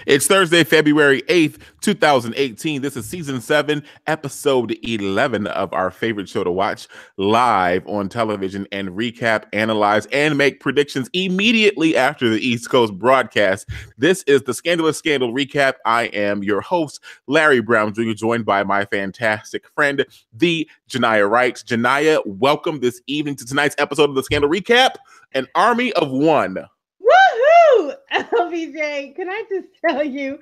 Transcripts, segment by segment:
It's Thursday, February 8th, 2018. This is season 7, episode 11 of our favorite show to watch live on television and recap, analyze, and make predictions immediately after the East Coast broadcast. This is the Scandalous Scandal Recap. I am your host, Larry Brown Jr., joined by my fantastic friend, the Janiyah Wright. Janiyah, welcome this evening to tonight's episode of the Scandal Recap, an army of one. Woohoo! LBJ, can I just tell you,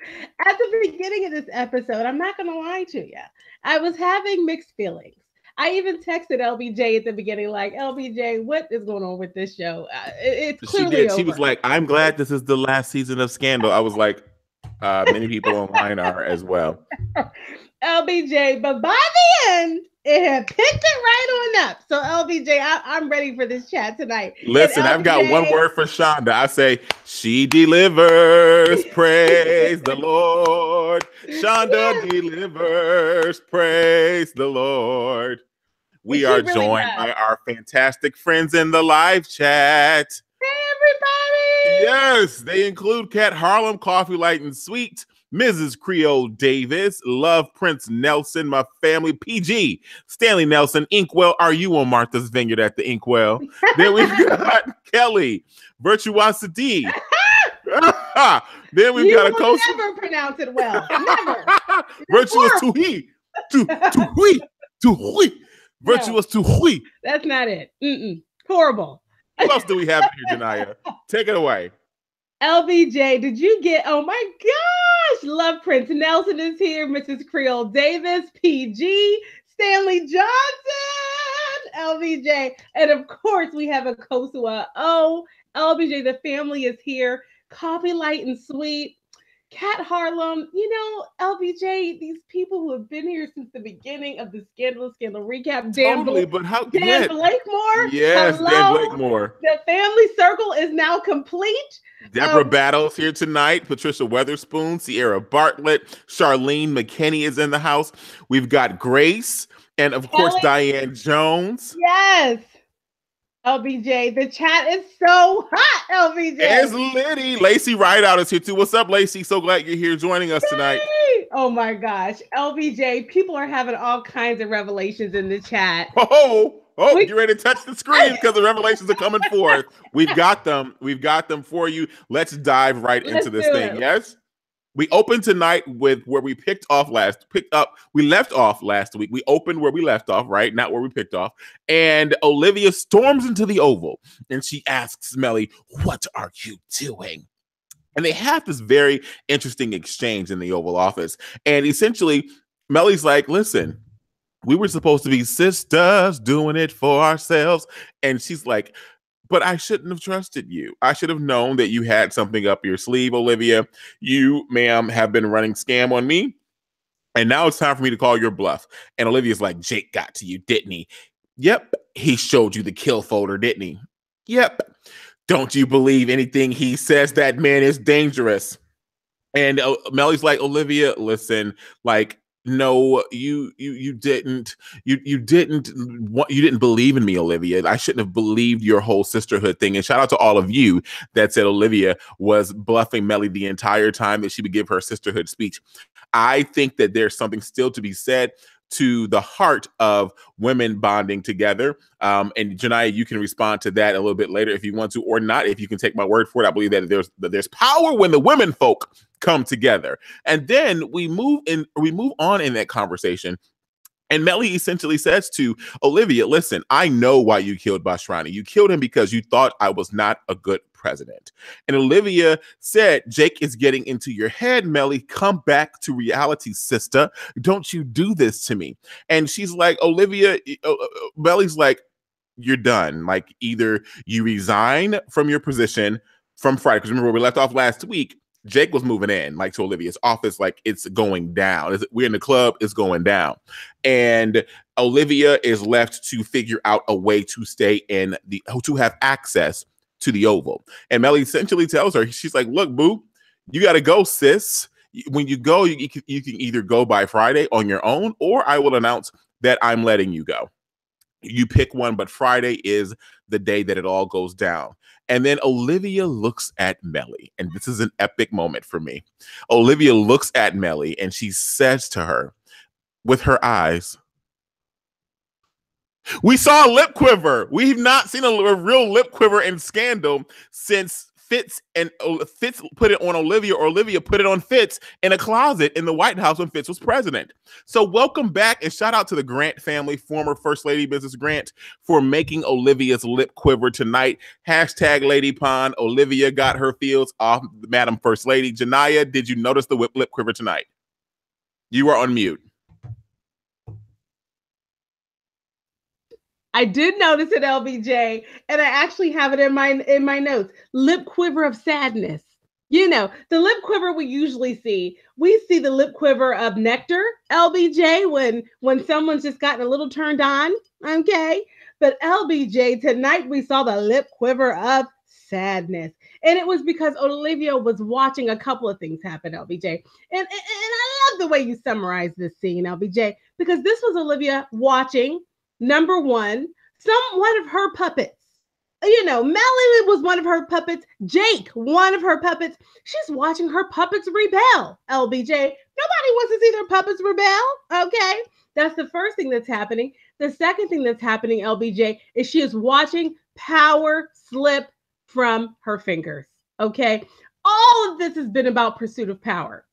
at the beginning of this episode, I'm not going to lie to you, I was having mixed feelings. I even texted LBJ at the beginning, like, LBJ, what is going on with this show? It's clearly She did. over. She was like, I'm glad this is the last season of Scandal. I was like, many people online are as well. LBJ, but by the end, it had picked it right on up. So LBJ, I'm ready for this chat tonight. Listen, LBJ, I've got one word for Shonda. I say, she delivers. Praise the Lord. Shonda delivers. Praise the Lord. We are really joined by our fantastic friends in the live chat. Hey, everybody. Yes, they include Kat Harlem, Coffee Light and Sweet, Mrs. Creole Davis, Love Prince Nelson, my family, PG, Stanley Nelson, Inkwell. Are you on Martha's Vineyard at the Inkwell? Then we've got Kelly, Virtuosity. Then we've got a coach. Never pronounce it well. Never. Virtuous to hui. Virtuous to hui. That's not it. Horrible. Who else do we have here, Janiyah? Take it away. LBJ, did you get, oh my gosh, Love Prince Nelson is here, Mrs. Creole Davis, PG, Stanley Johnson, LBJ, and of course we have a Kosua. Oh, LBJ, the family is here, Coffee Light and Sweet, Kat Harlem, you know, LBJ, these people who have been here since the beginning of the Scandal Recap. Dan Blakemore. Yes, hello. Dan Blakemore. The family circle is now complete. Deborah Battles here tonight. Patricia Weatherspoon, Sierra Bartlett, Charlene McKinney is in the house. We've got Grace and, of course, Diane Jones. Yes. LBJ, the chat is so hot, LBJ. It's Liddy. Lacey Rideout is here too. What's up, Lacey? So glad you're here joining us tonight. Oh my gosh. LBJ, people are having all kinds of revelations in the chat. You ready to touch the screen because the revelations are coming forth. We've got them. We've got them for you. Let's dive right into this thing. Yes? We opened tonight with where we we left off last week. We opened where we left off, right? Not where we picked off. And Olivia storms into the Oval and she asks Mellie, what are you doing? And they have this very interesting exchange in the Oval Office. And essentially, Mellie's like, listen, we were supposed to be sisters doing it for ourselves. And she's like, but I shouldn't have trusted you. I should have known that you had something up your sleeve, Olivia. You, ma'am, have been running scam on me. And now it's time for me to call your bluff. And Olivia's like, Jake got to you, didn't he? Yep. He showed you the kill folder, didn't he? Yep. Don't you believe anything he says? That man is dangerous. And Mellie's like, Olivia, listen, like, no, you didn't believe in me, Olivia. I shouldn't have believed your whole sisterhood thing. And shout out to all of you that said Olivia was bluffing Mellie the entire time that she would give her sisterhood speech. I think that there's something still to be said to the heart of women bonding together. And Janiyah, you can respond to that a little bit later if you want to, or not. If you can take my word for it, I believe that there's power when the women folk come together. And then we move on in that conversation. And Mellie essentially says to Olivia, listen, I know why you killed Bashrani. You killed him because you thought I was not a good president. And Olivia said, Jake is getting into your head, Mellie. Come back to reality, sister. Don't you do this to me. And she's like, Olivia, Mellie's like, you're done. Like, either you resign from your position from Friday, because remember, we left off last week. Jake was moving in, like, to Olivia's office, like, it's going down. We're in the club, it's going down. And Olivia is left to figure out a way to stay to have access to the Oval. And Mellie essentially tells her, she's like, look, boo, you got to go, sis. When you go, you can either go by Friday on your own, or I will announce that I'm letting you go. You pick one, but Friday is the day that it all goes down. And then Olivia looks at Mellie, and this is an epic moment for me. Olivia looks at Mellie and she says to her with her eyes, we saw a lip quiver. We've not seen a real lip quiver in Scandal since Fitz put it on Olivia, or Olivia put it on Fitz in a closet in the White House when Fitz was president. So welcome back, and shout out to the Grant family, former First Lady Mrs. Grant, for making Olivia's lip quiver tonight. Hashtag Lady Pond. Olivia got her feels off Madam First Lady. Janiyah, did you notice the lip quiver tonight? You are on mute. I did notice it, LBJ, and I actually have it in my notes. Lip quiver of sadness. You know, the lip quiver we usually see. We see the lip quiver of nectar, LBJ, when someone's just gotten a little turned on, okay? But LBJ, tonight we saw the lip quiver of sadness. And it was because Olivia was watching a couple of things happen, LBJ. And I love the way you summarized this scene, LBJ, because this was Olivia watching, number one, one of her puppets. You know, Mellie was one of her puppets. Jake, one of her puppets. She's watching her puppets rebel, LBJ. Nobody wants to see their puppets rebel, okay? That's the first thing that's happening. The second thing that's happening, LBJ, is she is watching power slip from her fingers, okay? All of this has been about pursuit of power.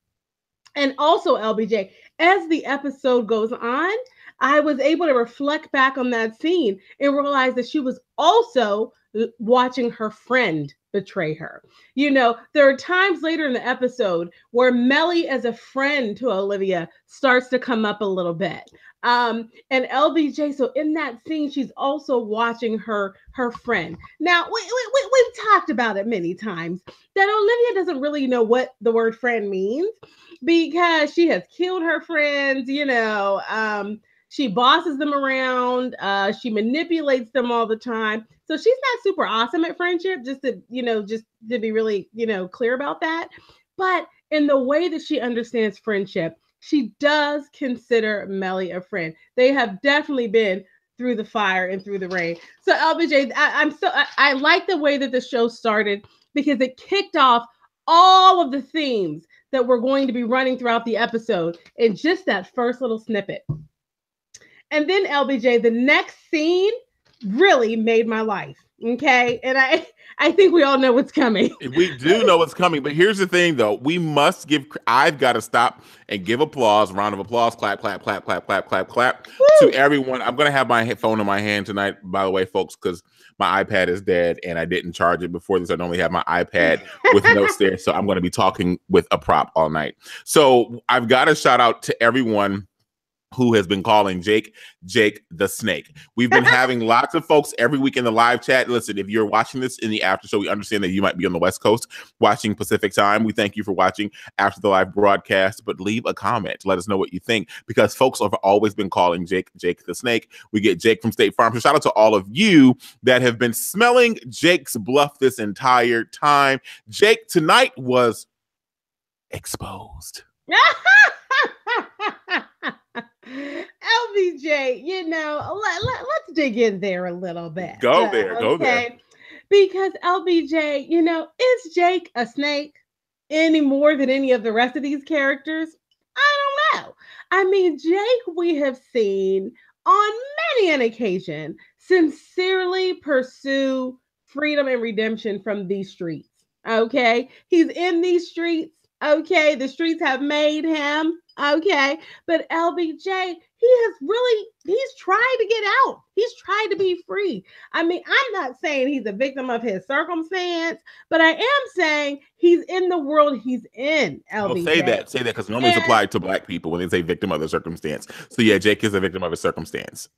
And also, LBJ, as the episode goes on, I was able to reflect back on that scene and realize that she was also watching her friend betray her. You know, there are times later in the episode where Mellie as a friend to Olivia starts to come up a little bit. And LBJ, so in that scene, she's also watching her friend. Now, we've talked about it many times that Olivia doesn't really know what the word friend means because she has killed her friends, you know, she bosses them around. She manipulates them all the time. So she's not super awesome at friendship, just to be really, clear about that. But in the way that she understands friendship, she does consider Mellie a friend. They have definitely been through the fire and through the rain. So LBJ, I like the way that the show started because it kicked off all of the themes that we're going to be running throughout the episode in just that first little snippet. And then LBJ, the next scene really made my life. Okay. And I think we all know what's coming. We do know what's coming. But here's the thing, though. I've got to stop and give applause, round of applause, clap, clap, clap, clap, clap, clap, clap to everyone. I'm going to have my phone in my hand tonight, by the way, folks, because my iPad is dead and I didn't charge it before this. I normally have my iPad with notes there. So I'm going to be talking with a prop all night. So I've got to shout out to everyone who has been calling Jake the Snake. We've been having lots of folks every week in the live chat. Listen, if you're watching this in the after show, we understand that you might be on the West Coast watching Pacific time. We thank you for watching after the live broadcast, but leave a comment. Let us know what you think, because folks have always been calling Jake the Snake. We get Jake from State Farm. So shout out to all of you that have been smelling Jake's bluff this entire time. Jake tonight was exposed. LBJ, let's dig in there a little bit. Go there. Because LBJ, is Jake a snake any more than any of the rest of these characters? I don't know. I mean, Jake, we have seen on many an occasion sincerely pursue freedom and redemption from these streets. Okay. He's in these streets. Okay. The streets have made him. Okay. But LBJ, he's trying to get out. He's trying to be free. I mean, I'm not saying he's a victim of his circumstance, but I am saying he's in the world he's in, LBJ. Well, say that, because normally it's applied to Black people when they say victim of the circumstance. So yeah, Jake is a victim of his circumstance.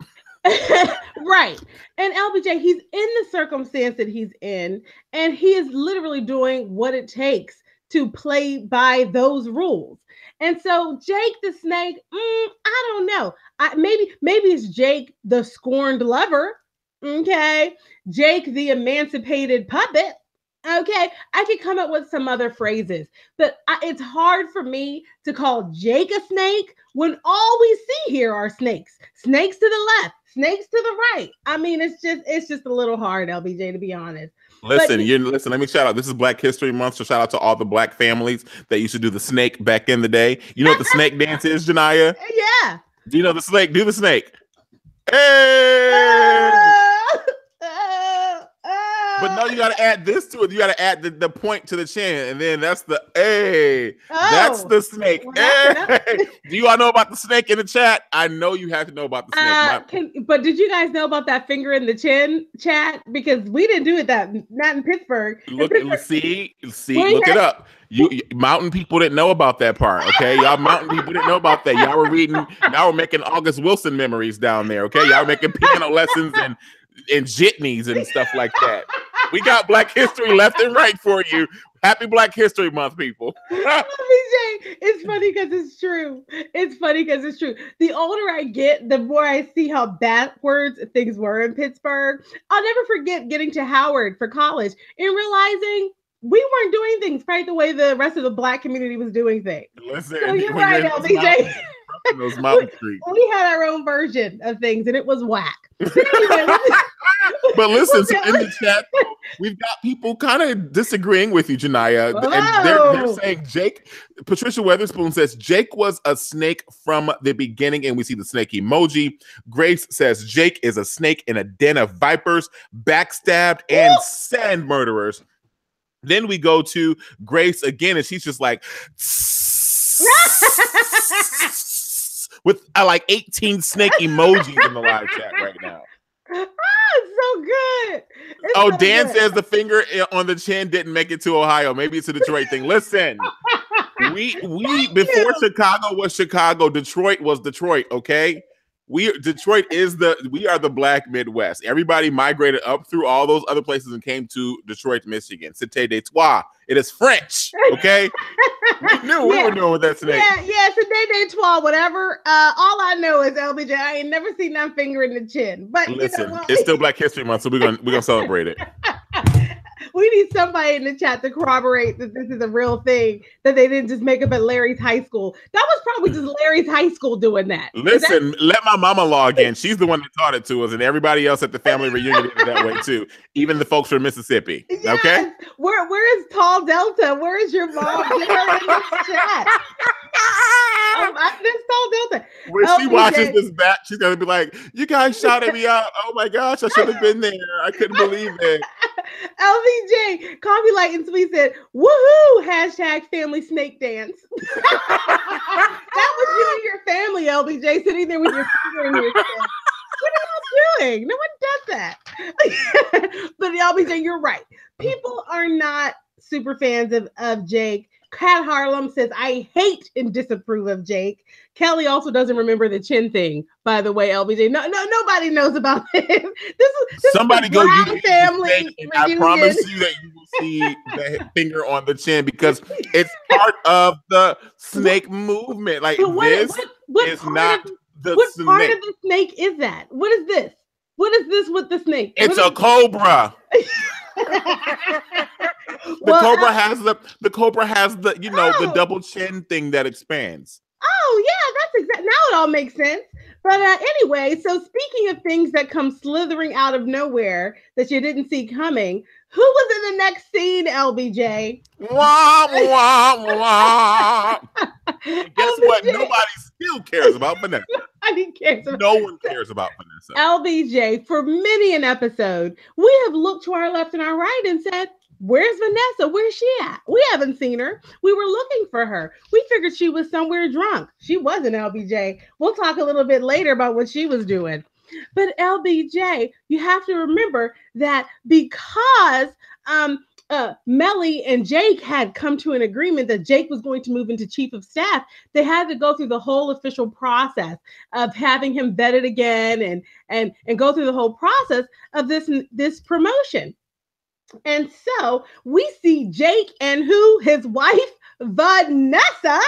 Right. And LBJ, he's in the circumstance that he's in, and he is literally doing what it takes to play by those rules. And so Jake the Snake, I don't know. Maybe it's Jake the scorned lover. Okay. Jake the emancipated puppet. Okay, I could come up with some other phrases, but it's hard for me to call Jake a snake when all we see here are snakes. Snakes to the left, snakes to the right. I mean, it's just a little hard, LBJ, to be honest. But Listen. Let me shout out. This is Black History Month, so shout out to all the Black families that used to do the snake back in the day. You know what the snake dance is, Janiyah? Yeah. Do you know the snake? Do the snake. Hey! But no, you got to add this to it. You got to add the point to the chin, and then that's the hey. That's the snake. Hey. Do you all know about the snake in the chat? I know you have to know about the snake. But did you guys know about that finger in the chin chat? Because we didn't do it not in Pittsburgh. Look it up. You mountain people didn't know about that part, okay? Y'all mountain people didn't know about that. Y'all were making August Wilson memories down there, okay? Y'all were making piano lessons and jitneys and stuff like that. We got Black history left and right for you. Happy Black History Month, people. It's funny because it's true. The older I get, the more I see how backwards things were in Pittsburgh. I'll never forget getting to Howard for college and realizing we weren't doing things quite the way the rest of the Black community was doing things. Listen, so you're right, LBJ. Those mountain streets. We had our own version of things, and it was whack. But anyway, but listen, so in the chat, we've got people kind of disagreeing with you, Janiyah. And they're saying Jake, Patricia Weatherspoon says Jake was a snake from the beginning, and we see the snake emoji. Grace says Jake is a snake in a den of vipers, backstabbed, and sand murderers. Then we go to Grace again, and she's just like with like 18 snake emojis in the live chat right now. It's so good. Dan says the finger on the chin didn't make it to Ohio. Maybe it's a Detroit thing. Listen, we before Chicago was Chicago, Detroit was Detroit. Okay, we are the Black Midwest. Everybody migrated up through all those other places and came to Detroit, Michigan. C'était de toi. It is French. Okay, we knew we were doing with that snake. Yeah, c'était de toi. Whatever. All I know is LBJ. I ain't never seen that finger in the chin. But listen, it's still Black History Month, so we're gonna celebrate it. We need somebody in the chat to corroborate that this is a real thing, that they didn't just make up at Larry's high school. That was probably just Larry's high school doing that. Listen, let my mama log in. She's the one that taught it to us, and everybody else at the family reunion did it that way too. Even the folks from Mississippi. Yes. Okay? Where is Tall Delta? Where is your mom? Get her in the chat. This Tall Delta. When she watches this back, she's gonna be like, "You guys shouted me out. Oh my gosh, I should have been there. I couldn't believe it." LVJ, Coffee Light and Sweet said, "Woohoo! # family snake dance." That was you and your family, LBJ, sitting there with your finger in your chin. What are y'all doing? No one does that. But LBJ, you're right. People are not super fans of Jake. Kat Harlem says, I hate and disapprove of Jake. Kelly also doesn't remember the chin thing, by the way, LBJ. No, nobody knows about this. This somebody is go Black family. I promise you that you will see the finger on the chin because it's part of the snake movement. Like what is not the what snake. Part of the snake is that? What is this? What is this with the snake? It's a cobra. The cobra has the the double chin thing that expands. Oh yeah, that's exactly. Now it all makes sense. But anyway, so speaking of things that come slithering out of nowhere that you didn't see coming, who was in the next scene, LBJ? Wah, wah, wah. Guess what? Nobody still cares about Vanessa. No one cares about Vanessa. LBJ, for many an episode, we have looked to our left and our right and said, where's Vanessa? Where's she at? We haven't seen her. We were looking for her. We figured she was somewhere drunk. She wasn't, LBJ. We'll talk a little bit later about what she was doing. But LBJ, you have to remember that because Mellie and Jake had come to an agreement that Jake was going to move into chief of staff, they had to go through the whole official process of having him vetted again and go through the whole process of this promotion. And so we see Jake and his wife, Vanessa,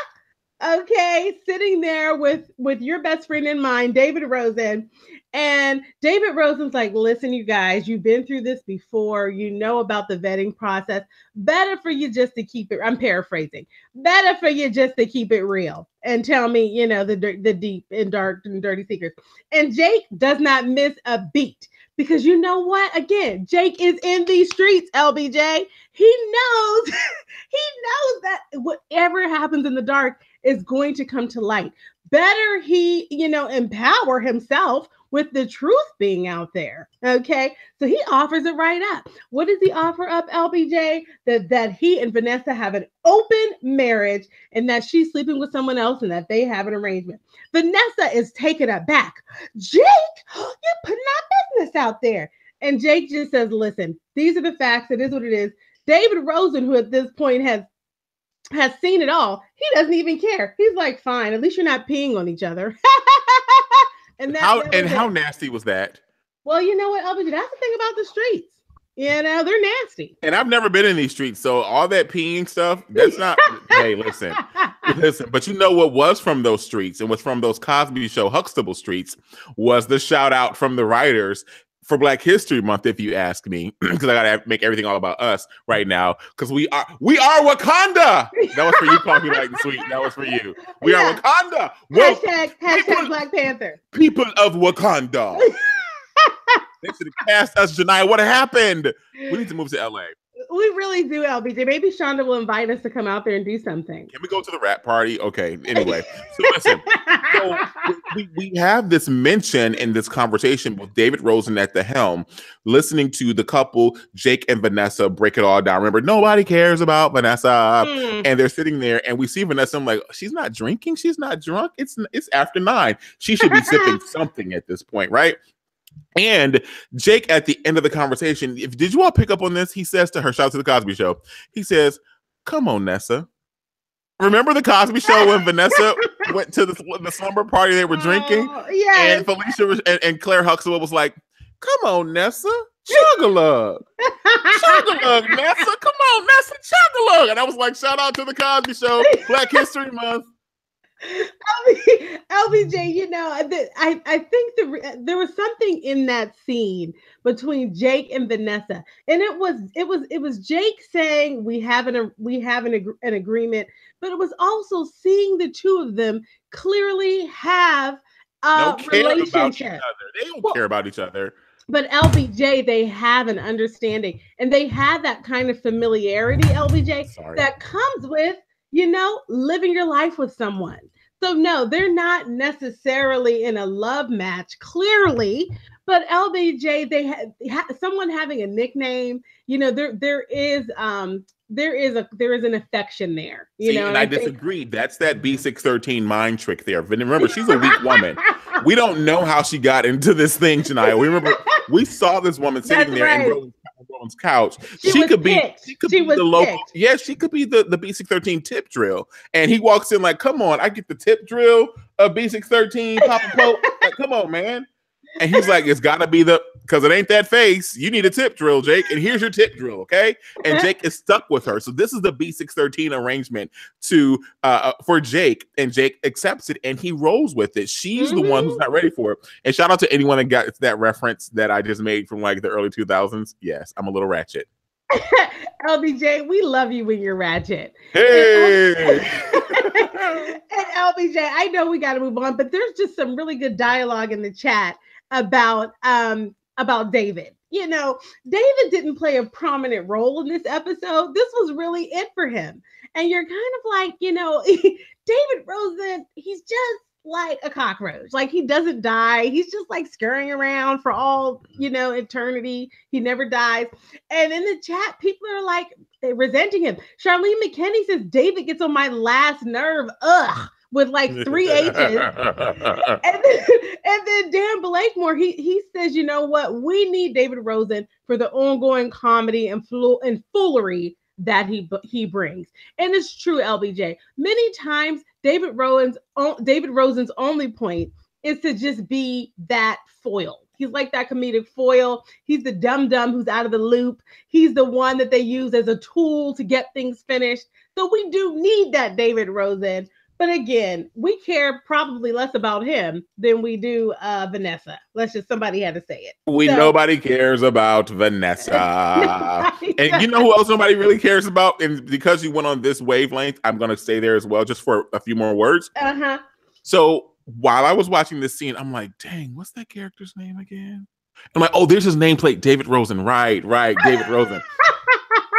Okay, sitting there with your best friend in mind, David Rosen. And David Rosen's like, listen, you guys, you've been through this before. You know about the vetting process. Better for you just to keep it. I'm paraphrasing. Better for you just to keep it real and tell me, the deep and dark and dirty secrets. And Jake does not miss a beat because you know what? Again, Jake is in these streets. LBJ. He knows. He knows that whatever happens in the dark is going to come to light. Better he, empower himself with the truth being out there. Okay. So he offers it right up. What does he offer up, LBJ? That he and Vanessa have an open marriage and that she's sleeping with someone else and that they have an arrangement. Vanessa is taken aback. Jake, you're putting our business out there. And Jake just says, listen, these are the facts. It is what it is. David Rosen, who at this point has seen it all, he doesn't even care. He's like, fine, at least you're not peeing on each other. How nasty was that? Well, you know what, LBJ, that's the thing about the streets. They're nasty. And I've never been in these streets, so all that peeing stuff, that's not. Hey, listen. But you know what was from those streets and was from those Cosby Show Huxtable streets was the shout out from the writers for Black History Month, if you ask me, because I gotta make everything all about us right now, because we are Wakanda. That was for you, Coffee Light and Sweet. That was for you. We are Wakanda. Hashtag Black Panther. People of Wakanda. They should have cast us, Janiyah. What happened? We need to move to LA. We really do, LBJ. Maybe Shonda will invite us to come out there and do something. Can we go to the rap party? Okay. Anyway, so listen. So we have this mention in this conversation with David Rosen at the helm, listening to the couple, Jake and Vanessa, break it all down. Remember, nobody cares about Vanessa. And they're sitting there and we see Vanessa. I'm like, she's not drinking. She's not drunk. It's after 9. She should be sipping something at this point, right? And Jake, at the end of the conversation, did you all pick up on this? He says to her, shout out to the Cosby Show. He says, come on, Nessa. Remember the Cosby Show when Vanessa went to the slumber party they were drinking? Yes. And Felicia and Claire Huxtable was like, come on, Nessa. Chug-a-lug. Chug-a-lug, Nessa. Come on, Nessa. Chug-a-lug. And I was like, shout out to the Cosby Show. Black History Month. LBJ, I think there was something in that scene between Jake and Vanessa, and it was Jake saying we have an agreement, but it was also seeing the two of them clearly have a relationship. They don't care about each other. But LBJ, they have an understanding, and they have that kind of familiarity, LBJ, that comes with living your life with someone. So no, they're not necessarily in a love match, clearly, but LBJ, they someone having a nickname, there is an affection there, and I disagree. That's that B613 mind trick there. But remember, she's a weak woman. We don't know how she got into this thing, Janiyah. We saw this woman sitting there in Rowan's couch. She could be the local. Yeah, she could be the B613 tip drill. And he walks in like, come on, I get the tip drill of B613, Papa Pope. Like, come on, man. And he's like, it's gotta be because it ain't that face. You need a tip drill, Jake. And here's your tip drill, okay? And Jake is stuck with her. So this is the B613 arrangement for Jake. And Jake accepts it and he rolls with it. She's the one who's not ready for it. And shout out to anyone that got that reference that I just made from like the early 2000s. Yes, I'm a little ratchet. LBJ, we love you when you're ratchet. Hey! And LBJ, I know we got to move on, but there's just some really good dialogue in the chat about David. David didn't play a prominent role in this episode. This was really it for him. And you're kind of like, David Rosen, he's just like a cockroach. Like, he doesn't die. He's just like scurrying around for all, eternity. He never dies. And in the chat, people are like, they're resenting him. Charlene McKinney says, David gets on my last nerve. Ugh. With like 3 H's. and then Dan Blakemore, he says, you know what? We need David Rosen for the ongoing comedy and foolery that he brings. And it's true, LBJ. Many times, David Rosen's only point is to just be that foil. He's like that comedic foil. He's the dumb who's out of the loop. He's the one that they use as a tool to get things finished. So we do need that David Rosen. But again, we care probably less about him than we do Vanessa. Let's just, somebody had to say it. Nobody cares about Vanessa. And you know who else nobody really cares about? And because you went on this wavelength, I'm going to stay there as well, just for a few more words. So while I was watching this scene, I'm like, dang, what's that character's name again? I'm like, oh, there's his nameplate, David Rosen. Right, David Rosen.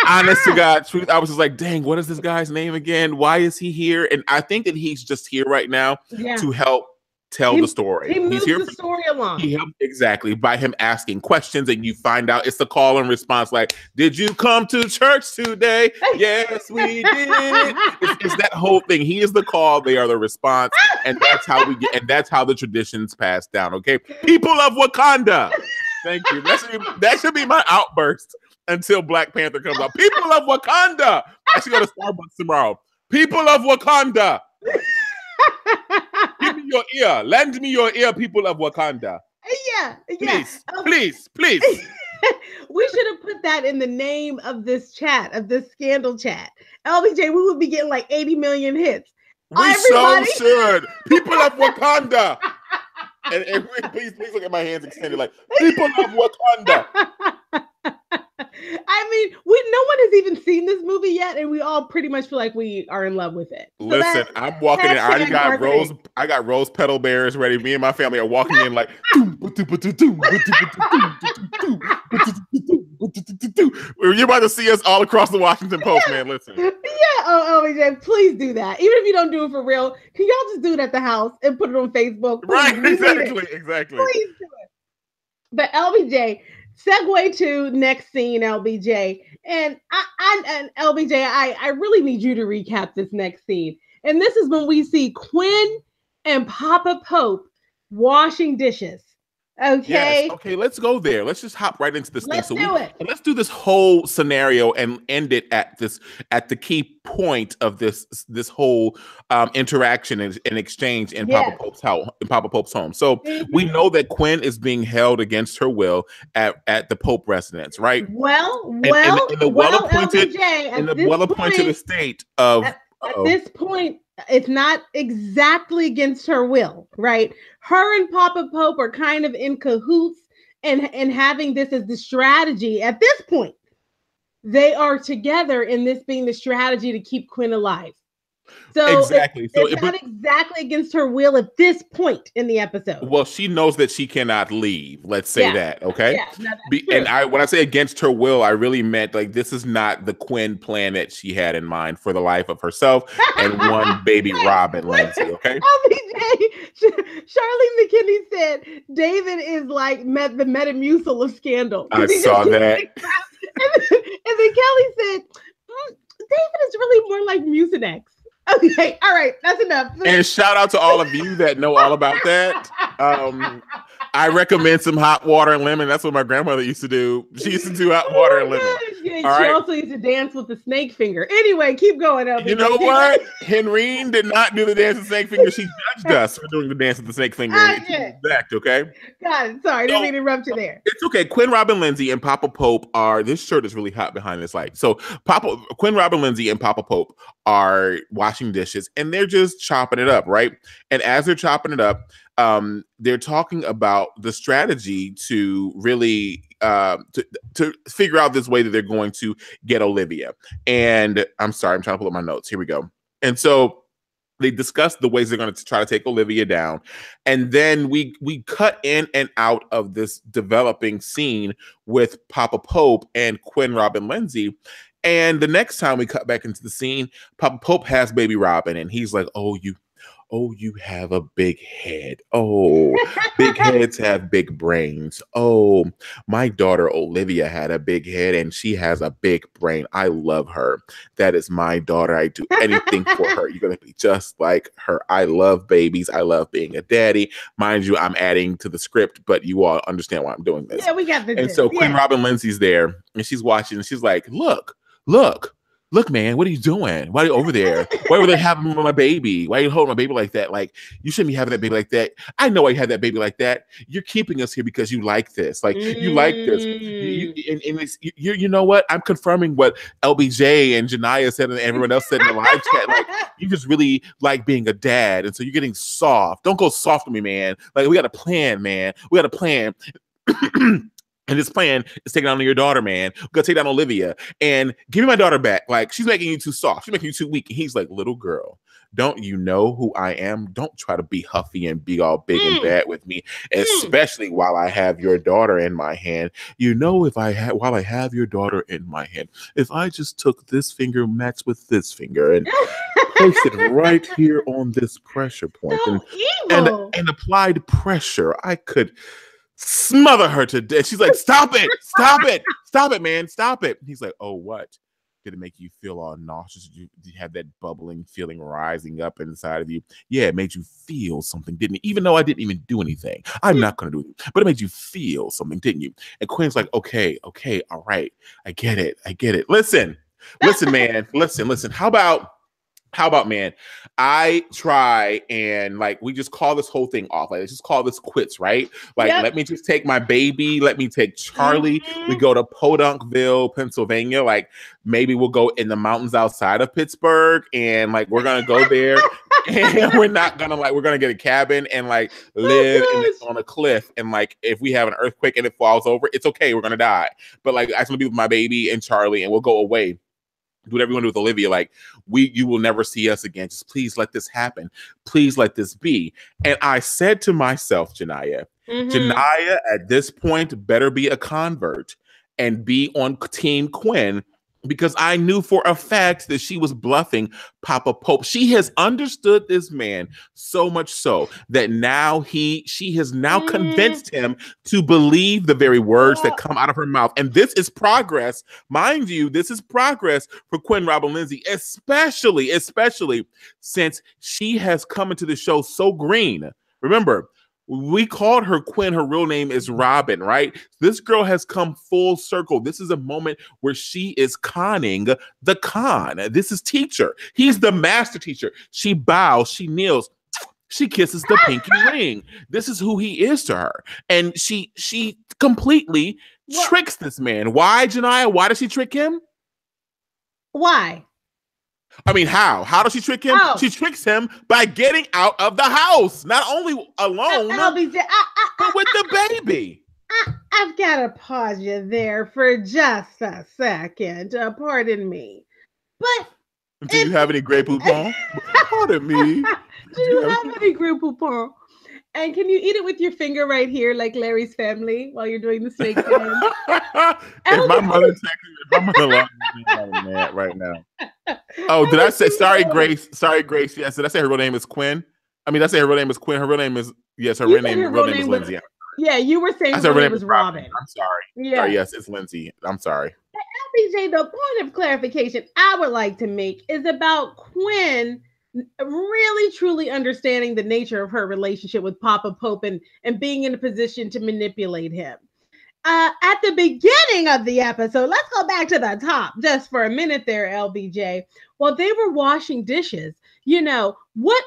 Honest to God, truth, I was just like, dang, what is this guy's name again? Why is he here? And I think that he's just here right now to help tell the story. He's here the story along. He helped, exactly, by him asking questions, and you find out it's the call and response, like, did you come to church today? Yes, we did. It's that whole thing. He is the call, they are the response, and that's how we get, and that's how the traditions pass down. Okay, people of Wakanda. Thank you. That should be my outburst until Black Panther comes out. People of Wakanda. I should go to Starbucks tomorrow. People of Wakanda. Give me your ear. Lend me your ear, people of Wakanda. Yeah. Please. We should have put that in the name of this chat, of this scandal chat. LBJ, we would be getting like 80 million hits. We so should. People of Wakanda. And please look at my hands extended, like, people of Wakanda. I mean, no one has even seen this movie yet, and we all pretty much feel like we are in love with it. So listen, I'm walking in. I already got I got rose petal bears ready. Me and my family are walking in like. You're about to see us all across the Washington Post, man. Listen. Yeah. Oh, OJ, please do that. Even if you don't do it for real, can y'all just do it at the house and put it on Facebook? Please, right. Exactly. Please do it. But LBJ. Segue to next scene, LBJ. And and LBJ, I really need you to recap this next scene. And this is when we see Quinn and Papa Pope washing dishes. Okay. Yes. Okay, let's go there. Let's just hop right into this thing. Let's do this whole scenario and end it at the key point of this whole interaction and exchange in Papa Pope's house, in Papa Pope's home. So we know that Quinn is being held against her will at the Pope residence, right? In the well-appointed estate of. At this point, it's not exactly against her will, right? Her and Papa Pope are kind of in cahoots and having this as the strategy. At this point, they are together in this being the strategy to keep Quinn alive. So exactly. It's not exactly against her will at this point in the episode. Well, she knows that she cannot leave. Let's say that, okay? Yeah, and when I say against her will, I really meant like this is not the Quinn plan that she had in mind for the life of herself and one baby Robin Lindsay, okay? Charlie McKinney said David is like the Metamucil of Scandal. I saw that. And then Kelly said, David is really more like Mucinex. Okay, all right, that's enough. And shout out to all of you that know all about that. I recommend some hot water and lemon. That's what my grandmother used to do. She used to do hot water and lemon. Yeah, she also used to dance with the snake finger. Anyway, keep going. You know what? Henrine did not do the dance with the snake finger. She judged us for doing the dance with the snake finger. Exact, okay? Got it. Sorry, didn't mean to interrupt you there. It's okay. Quinn, Robin, Lindsay, and Papa Pope are. This shirt is really hot behind this light. So Quinn, Robin, Lindsay, and Papa Pope are washing dishes, and they're just chopping it up, right? And as they're chopping it up, they're talking about the strategy to really to figure out this way that they're going to get Olivia. And I'm sorry, I'm trying to pull up my notes. Here we go. And so they discuss the ways they're going to try to take Olivia down. And then we cut in and out of this developing scene with Papa Pope and Quinn, Robin, Lindsay. And the next time we cut back into the scene, Papa Pope has baby Robin, and he's like, oh, you have a big head. Oh, big heads have big brains. Oh, my daughter Olivia had a big head and she has a big brain. I love her. That is my daughter. I do anything for her. You're going to be just like her. I love babies. I love being a daddy. Mind you, I'm adding to the script, but you all understand why I'm doing this. Yeah, we got this. And so Quinn Robin Lindsay's there and she's watching and she's like, look, look, man, what are you doing? Why are you over there? Why are they having my baby? Why are you holding my baby like that? Like, you shouldn't be having that baby like that. I know why you had that baby like that. You're keeping us here because you like this. Like, you like this. And you know what? I'm confirming what LBJ and Janiyah said and everyone else said in the live chat. Like, you just really like being a dad. And so you're getting soft. Don't go soft on me, man. Like, we got a plan, man. We got a plan. And this plan is taking down your daughter, man. We're gonna take down Olivia and give me my daughter back. Like, she's making you too soft. She's making you too weak. And he's like, little girl, don't you know who I am? Don't try to be huffy and be all big and bad with me, especially while I have your daughter in my hand. You know, while I have your daughter in my hand, if I just took this finger matched with this finger and placed it right here on this pressure point and applied pressure, I could smother her to death. She's like, stop it, man, stop it. He's like, oh, what? Did it make you feel all nauseous? Did you have that bubbling feeling rising up inside of you? Yeah, it made you feel something, didn't it? Even though I didn't even do anything. I'm not going to do it. But it made you feel something, didn't you? And Quinn's like, okay, all right. I get it. Listen, man. Listen. How about, man, I try and like, we just call this whole thing off. Like, let's just call this quits, right? Like, let me just take my baby. Let me take Charlie. We go to Podunkville, Pennsylvania. Like, maybe we'll go in the mountains outside of Pittsburgh. And like, we're going to go there and we're going to get a cabin and like live on a cliff. And like, if we have an earthquake and it falls over, it's okay. We're going to die. But like, I just want to be with my baby and Charlie and we'll go away. Do whatever you want to do with Olivia. Like, you will never see us again. Just please let this happen. Please let this be. And I said to myself, Janiyah, Janiyah at this point better be a convert and be on Team Quinn, because I knew for a fact that she was bluffing Papa Pope. She has understood this man so much so that now she has now convinced him to believe the very words that come out of her mouth. And this is progress. Mind you, this is progress for Quinn Robin Lindsay, especially since she has come into the show so green. Remember, we called her Quinn. Her real name is Robin, right? This girl has come full circle. This is a moment where she is conning the con. This is teacher. He's the master teacher. She bows, she kneels, she kisses the pinky ring. This is who he is to her. And she completely tricks this man. Why, Janiyah? Why does she trick him? Why? I mean, how? How does she trick him? Oh. She tricks him by getting out of the house. Not only alone, but with the baby. I've got to pause you there for just a second. Pardon me. But do you have any Grey Poupon? Pardon me. Do you have any Grey Poupon? And can you eat it with your finger right here, like Larry's family, while you're doing the snake dance? If my mother mad right now. Oh, did I say sorry, Grace? Sorry, Grace. Yes, did I say her real name is Quinn? I mean, did I say her real name is Quinn? Her real name is her real name is Lindsay. Yeah, you were saying her name was Robin. I'm sorry. Yeah. Sorry, yes, it's Lindsay. I'm sorry. LBJ, the point of clarification I would like to make is about Quinn really truly understanding the nature of her relationship with Papa Pope and being in a position to manipulate him. At the beginning of the episode, let's go back to the top just for a minute there, LBJ. While they were washing dishes, you know, what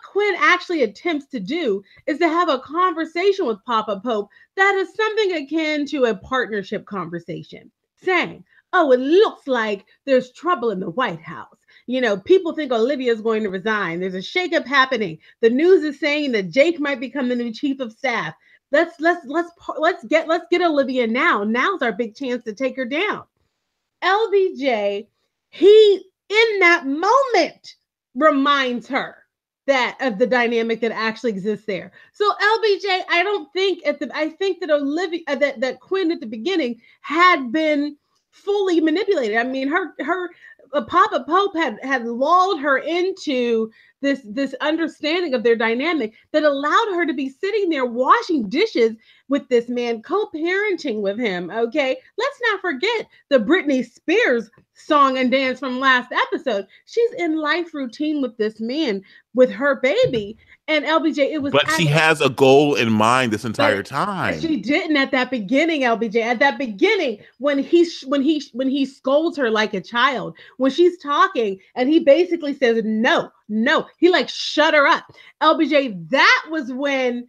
Quinn actually attempts to do is to have a conversation with Papa Pope that is something akin to a partnership conversation, saying, oh, it looks like there's trouble in the White House. You know, people think Olivia is going to resign. There's a shakeup happening. The news is saying that Jake might become the new chief of staff. Let's get Olivia now. Now's our big chance to take her down. LBJ, he in that moment reminds her that of the dynamic that actually exists there. So LBJ, I think that Olivia, that Quinn at the beginning had been fully manipulated. I mean, her Papa Pope had lulled her into this understanding of their dynamic that allowed her to be sitting there washing dishes with this man, co-parenting with him. Okay, let's not forget the Britney Spears song and dance from last episode. She's in life routine with this man, with her baby. And LBJ, it was. But she has a goal in mind this entire time. She didn't at that beginning, LBJ. At that beginning, when he scolds her like a child, when she's talking, and he basically says no, he like shut her up. LBJ, that was when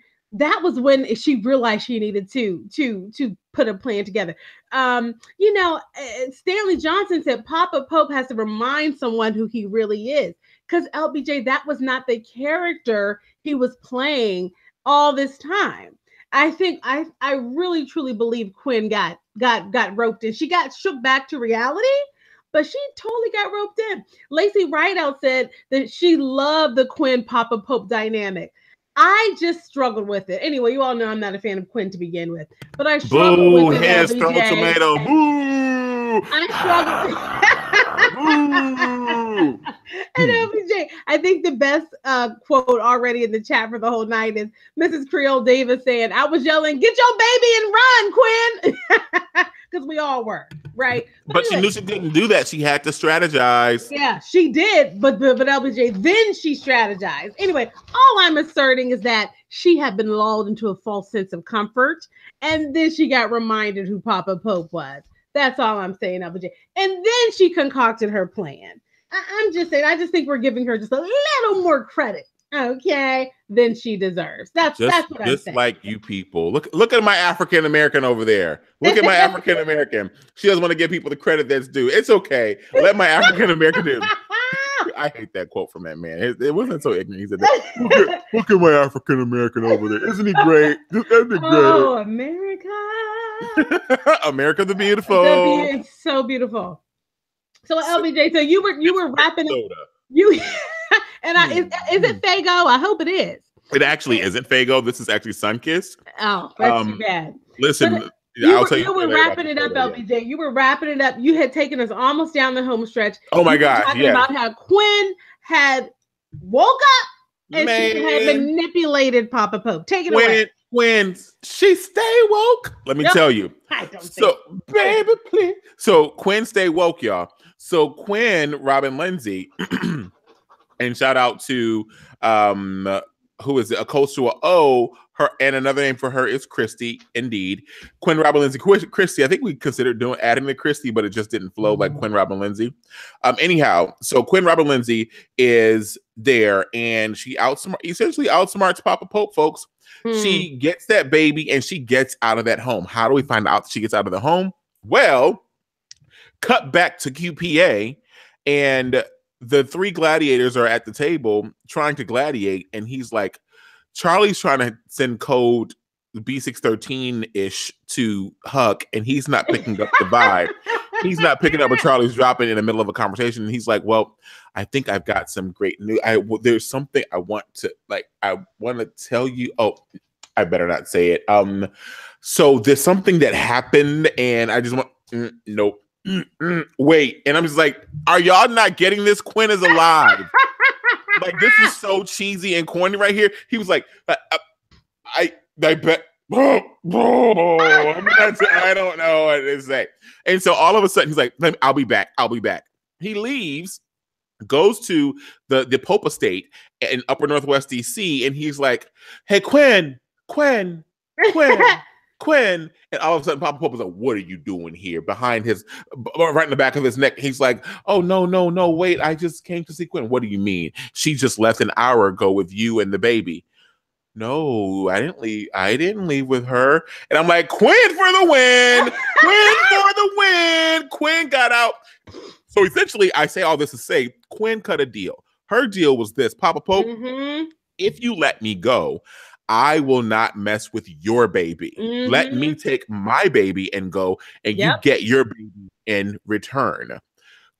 she realized she needed to put a plan together. Stanley Johnson said Papa Pope has to remind someone who he really is. Because LBJ, that was not the character he was playing all this time. I think I really truly believe Quinn got roped in. She got shook back to reality, but she totally got roped in. Lacey Rideout said that she loved the Quinn Papa Pope dynamic. I just struggled with it. Anyway, you all know I'm not a fan of Quinn to begin with, but I struggled with it. Hands throw tomato. Boo! I struggled. And LBJ, I think the best quote already in the chat for the whole night is Mrs. Creole Davis saying, "I was yelling, get your baby and run, Quinn," because we all were, right? But anyway, she knew she didn't do that. She had to strategize. Yeah, she did. But LBJ, then she strategized. Anyway, all I'm asserting is that she had been lulled into a false sense of comfort, and then she got reminded who Papa Pope was. That's all I'm saying, LBJ. And then she concocted her plan. I'm just saying, I just think we're giving her just a little more credit, okay, than she deserves. That's what I'm saying. Just like you people. Look at my African American over there. Look at my African American. She doesn't want to give people the credit that's due. It's okay. Let my African American do. I hate that quote from that man. It wasn't so ignorant. He said that. Look at my African American over there. Isn't he great? Isn't he great? Oh, America. America the beautiful. It's so beautiful. So LBJ, so you were wrapping up. Is it Fago? I hope it is. It actually isn't Fago. This is actually Sunkissed. Oh, that's too bad. Listen, you were wrapping it up, LBJ. You were wrapping it up. You had taken us almost down the home stretch. Oh my God! Talking about how Quinn had woke up and she had manipulated Papa Pope. Take it away. When she stay woke, let me tell you. I don't so, baby, please. So Quinn stay woke, y'all. So Quinn, Robin Lindsay, and shout out to who is it? A coastal O. Her and another name for her is Christy. Indeed, Quinn, Robin Lindsay, Christy. I think we considered adding the Christy, but it just didn't flow like Quinn, Robin Lindsay. Anyhow, so Quinn, Robin Lindsay is there, and she essentially outsmarts Papa Pope, folks. She gets that baby and she gets out of that home. How do we find out that she gets out of the home? Well, cut back to QPA, and the three gladiators are at the table trying to gladiate, and he's like, Charlie's trying to send code B613-ish to Huck, and he's not picking up the vibe. He's not picking up what Charlie's dropping in the middle of a conversation. And he's like, well, I think I've got some great news. There's something I want to tell you. Oh, I better not say it. So there's something that happened, and I just want, nope. Wait. And I'm just like, are y'all not getting this? Quinn is alive. Like, this is so cheesy and corny right here. He was like, I bet. I don't know what to say. And so all of a sudden he's like, I'll be back. He leaves, goes to the Pope estate in upper Northwest DC, and he's like, hey, Quinn. And all of a sudden Papa Pope is like, what are you doing here? Behind right in the back of his neck. He's like, oh, no, wait, I just came to see Quinn. What do you mean? She just left an hour ago with you and the baby. No, I didn't leave with her. And I'm like, Quinn for the win. Quinn got out. So essentially, I say all this to say, Quinn cut a deal. Her deal was this: Papa Pope, if you let me go, I will not mess with your baby. Let me take my baby and go, and you get your baby in return.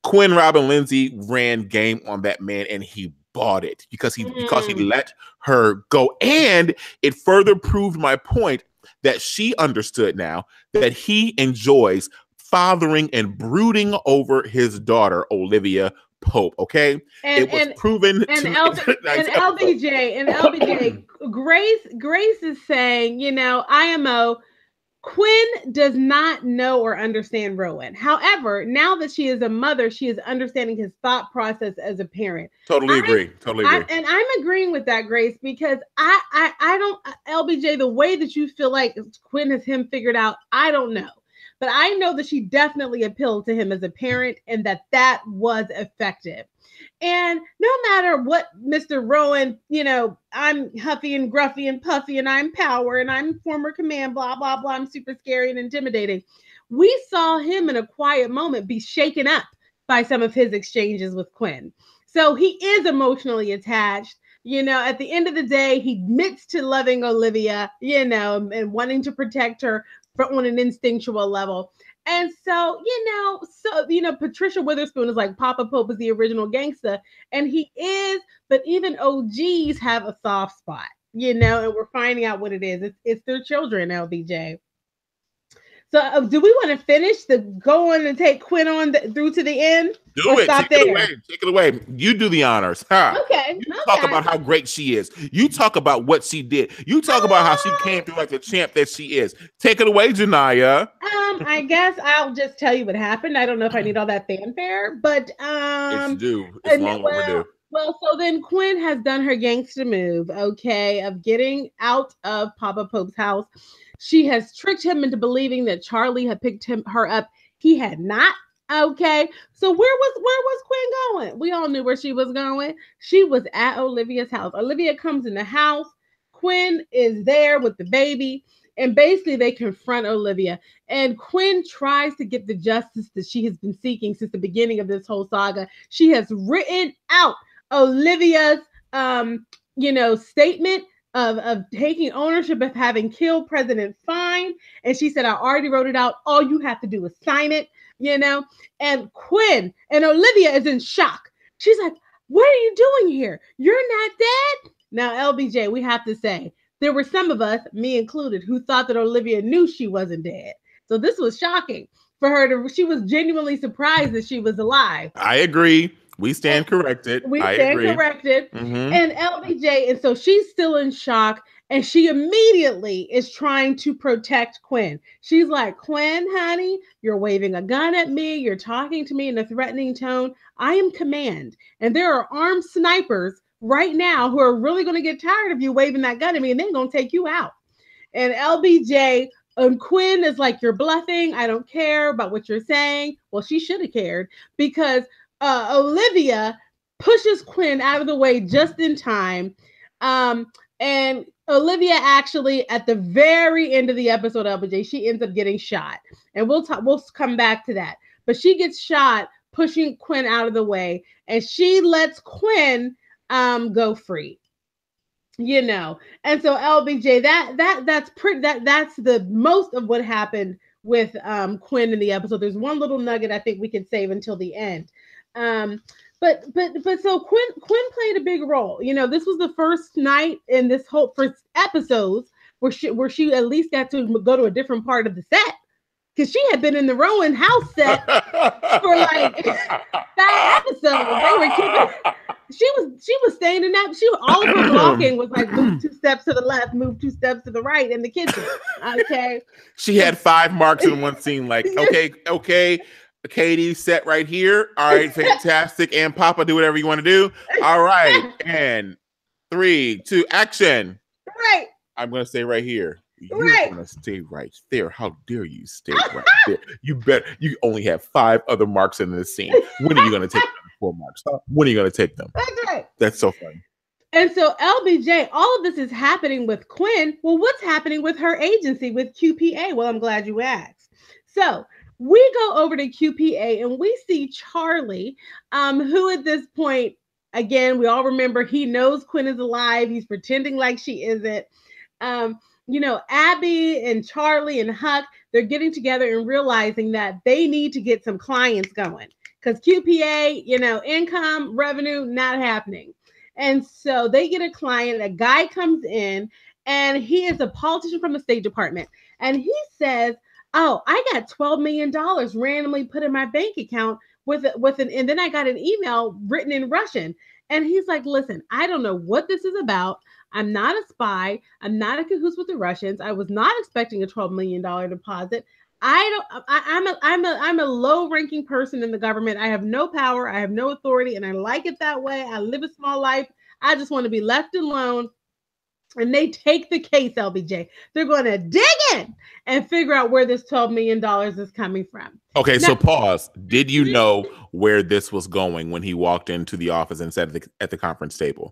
Quinn, Robin Lindsay ran game on that man, and he bought it because he let her go. And it further proved my point that she understood now that he enjoys fathering and brooding over his daughter, Olivia Pope. Okay, it was proven and to LBJ. Grace is saying, IMO. Quinn does not know or understand Rowan. However, now that she is a mother, she is understanding his thought process as a parent. Totally agree. And I'm agreeing with that, Grace, because I don't, LBJ, the way that you feel like Quinn has him figured out, I don't know. But I know that she definitely appealed to him as a parent and that was effective. And no matter what, Mr. Rowan, I'm huffy and gruffy and puffy and I'm power and I'm former command, blah, blah, blah. I'm super scary and intimidating. We saw him in a quiet moment be shaken up by some of his exchanges with Quinn. So he is emotionally attached. At the end of the day, he admits to loving Olivia, and wanting to protect her on an instinctual level. And so, Patricia Witherspoon is like Papa Pope is the original gangster, and he is, but even OGs have a soft spot, and we're finding out what it is. It's their children, LBJ. So, do we want to finish the go on and take Quinn on through to the end? Do it. Take it away. You do the honors. Huh? Okay. You talk about how great she is. You talk about what she did. You talk about how she came through like the champ that she is. Take it away, Janiyah. I guess I'll just tell you what happened. I don't know if I need all that fanfare, but it's due. It's long overdue. Well, so then Quinn has done her gangster move, okay, of getting out of Papa Pope's house. She has tricked him into believing that Charlie had picked her up. He had not. Okay, so where was Quinn going? We all knew where she was going. She was at Olivia's house. Olivia comes in the house. Quinn is there with the baby, and basically they confront Olivia. And Quinn tries to get the justice that she has been seeking since the beginning of this whole saga. She has written out Olivia's, statement of taking ownership of having killed President Fine. And she said, I already wrote it out. All you have to do is sign it, And Quinn and Olivia is in shock. She's like, what are you doing here? You're not dead? Now, LBJ, we have to say, there were some of us, me included, who thought that Olivia knew she wasn't dead. So this was shocking for her. She was genuinely surprised that she was alive. I agree. We stand corrected. Mm-hmm. And LBJ, and so she's still in shock, and she immediately is trying to protect Quinn. She's like, Quinn, honey, you're waving a gun at me. You're talking to me in a threatening tone. I am command, and there are armed snipers right now who are really going to get tired of you waving that gun at me, and they're going to take you out. And LBJ and Quinn is like, you're bluffing. I don't care about what you're saying. Well, she should have cared, because Olivia pushes Quinn out of the way just in time. And Olivia actually, at the very end of the episode, LBJ, she ends up getting shot. And we'll come back to that. But she gets shot, pushing Quinn out of the way, and she lets Quinn go free. And so LBJ, that's the most of what happened with Quinn in the episode. There's one little nugget I think we can save until the end. But so Quinn played a big role. This was the first night in this whole first episodes where she at least got to go to a different part of the set, because she had been in the Rowan house set for like 5 episodes. They were keeping. She was staying in that. All of her walking was like move 2 steps to the left, move 2 steps to the right in the kitchen. Okay. She had 5 marks in one scene. Like, okay. Katie, set right here. All right, fantastic. And Papa, do whatever you want to do. All right, and 3, 2, action. Right. I'm gonna stay right here. You're gonna stay right there. How dare you stay right there? You only have 5 other marks in this scene. When are you gonna take them? 4 marks? Huh? When are you gonna take them? That's right. That's so funny. And so LBJ, all of this is happening with Quinn. Well, what's happening with her agency with QPA? Well, I'm glad you asked. So we go over to QPA and we see Charlie, who at this point, again, we all remember he knows Quinn is alive. He's pretending like she isn't. Abby and Charlie and Huck, they're getting together and realizing that they need to get some clients going, because QPA, income, revenue, not happening. And so they get a client. A guy comes in, and he is a politician from the State Department. And he says, oh, I got $12 million randomly put in my bank account. and then I got an email written in Russian. And he's like, listen, I don't know what this is about. I'm not a spy. I'm not a cahoots with the Russians. I was not expecting a $12 million deposit. I'm a low ranking person in the government. I have no power. I have no authority, and I like it that way. I live a small life. I just want to be left alone. And they take the case, LBJ. They're going to dig in and figure out where this $12 million is coming from. Okay, now, so pause. Did you know where this was going when he walked into the office and sat at the conference table?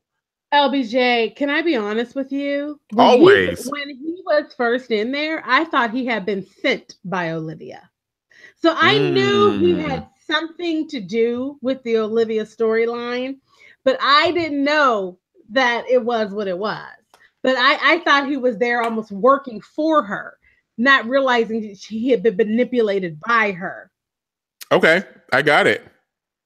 LBJ, can I be honest with you? Always. When he was first in there, I thought he had been sent by Olivia. So I knew he had something to do with the Olivia storyline, but I didn't know that it was what it was. But I thought he was there almost working for her, not realizing he had been manipulated by her. Okay, I got it.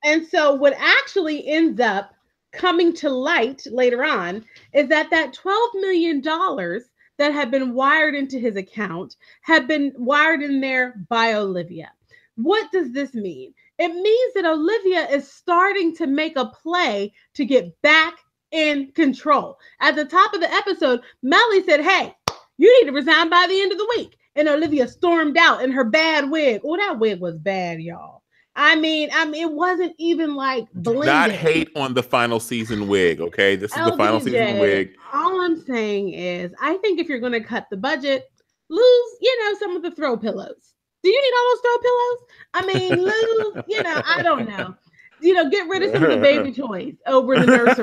And so what actually ends up coming to light later on is that $12 million that had been wired into his account had been wired in there by Olivia. What does this mean? It means that Olivia is starting to make a play to get back in control. At the top of the episode, Mellie said, hey, you need to resign by the end of the week. And Olivia stormed out in her bad wig. Oh, that wig was bad, y'all. I mean, it wasn't even like blended. Not hate on the final season wig, okay? This is the final season wig. All I'm saying is, I think if you're going to cut the budget, lose, some of the throw pillows. Do you need all those throw pillows? I mean, lose, I don't know. Get rid of some of the baby toys over the nursery.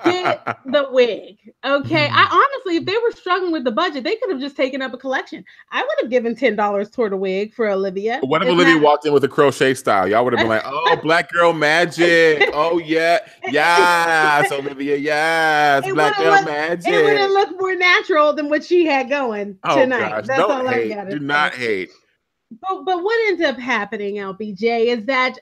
Get the wig. Okay. I honestly, if they were struggling with the budget, they could have just taken up a collection. I would have given $10 toward a wig for Olivia. What if Olivia walked in with a crochet style? Y'all would have been like, oh, black girl magic. Oh, yeah. Yes, Olivia. Yes. Black girl magic. It would have looked more natural than what she had going tonight. Gosh. That's all I got to say. Do not hate. But what ends up happening, LBJ, is that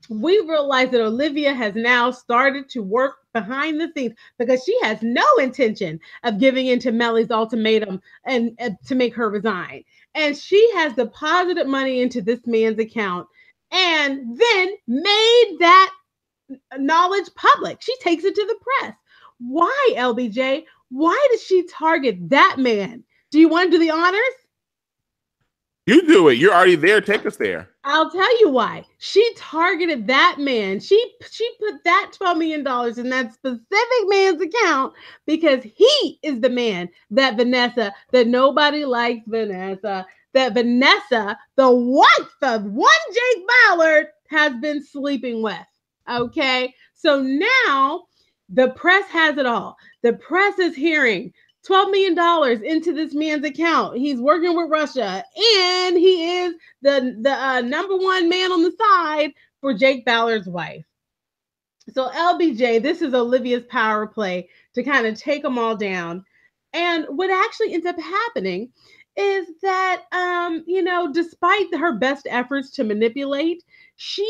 we realize that Olivia has now started to work behind the scenes because she has no intention of giving in to Mellie's ultimatum and to make her resign. And she has deposited money into this man's account and then made that knowledge public. She takes it to the press. Why, LBJ? Why does she target that man? Do you want to do the honors? You do it. You're already there. Take us there. I'll tell you why. She targeted that man. She put that $12 million in that specific man's account because he is the man that nobody likes Vanessa, that Vanessa, the wife of one Jake Ballard, has been sleeping with. Okay? So now the press has it all. The press is hearing $12 million into this man's account. He's working with Russia, and he is the number one man on the side for Jake Ballard's wife. So LBJ, this is Olivia's power play to kind of take them all down. And what actually ends up happening is that, despite her best efforts to manipulate, she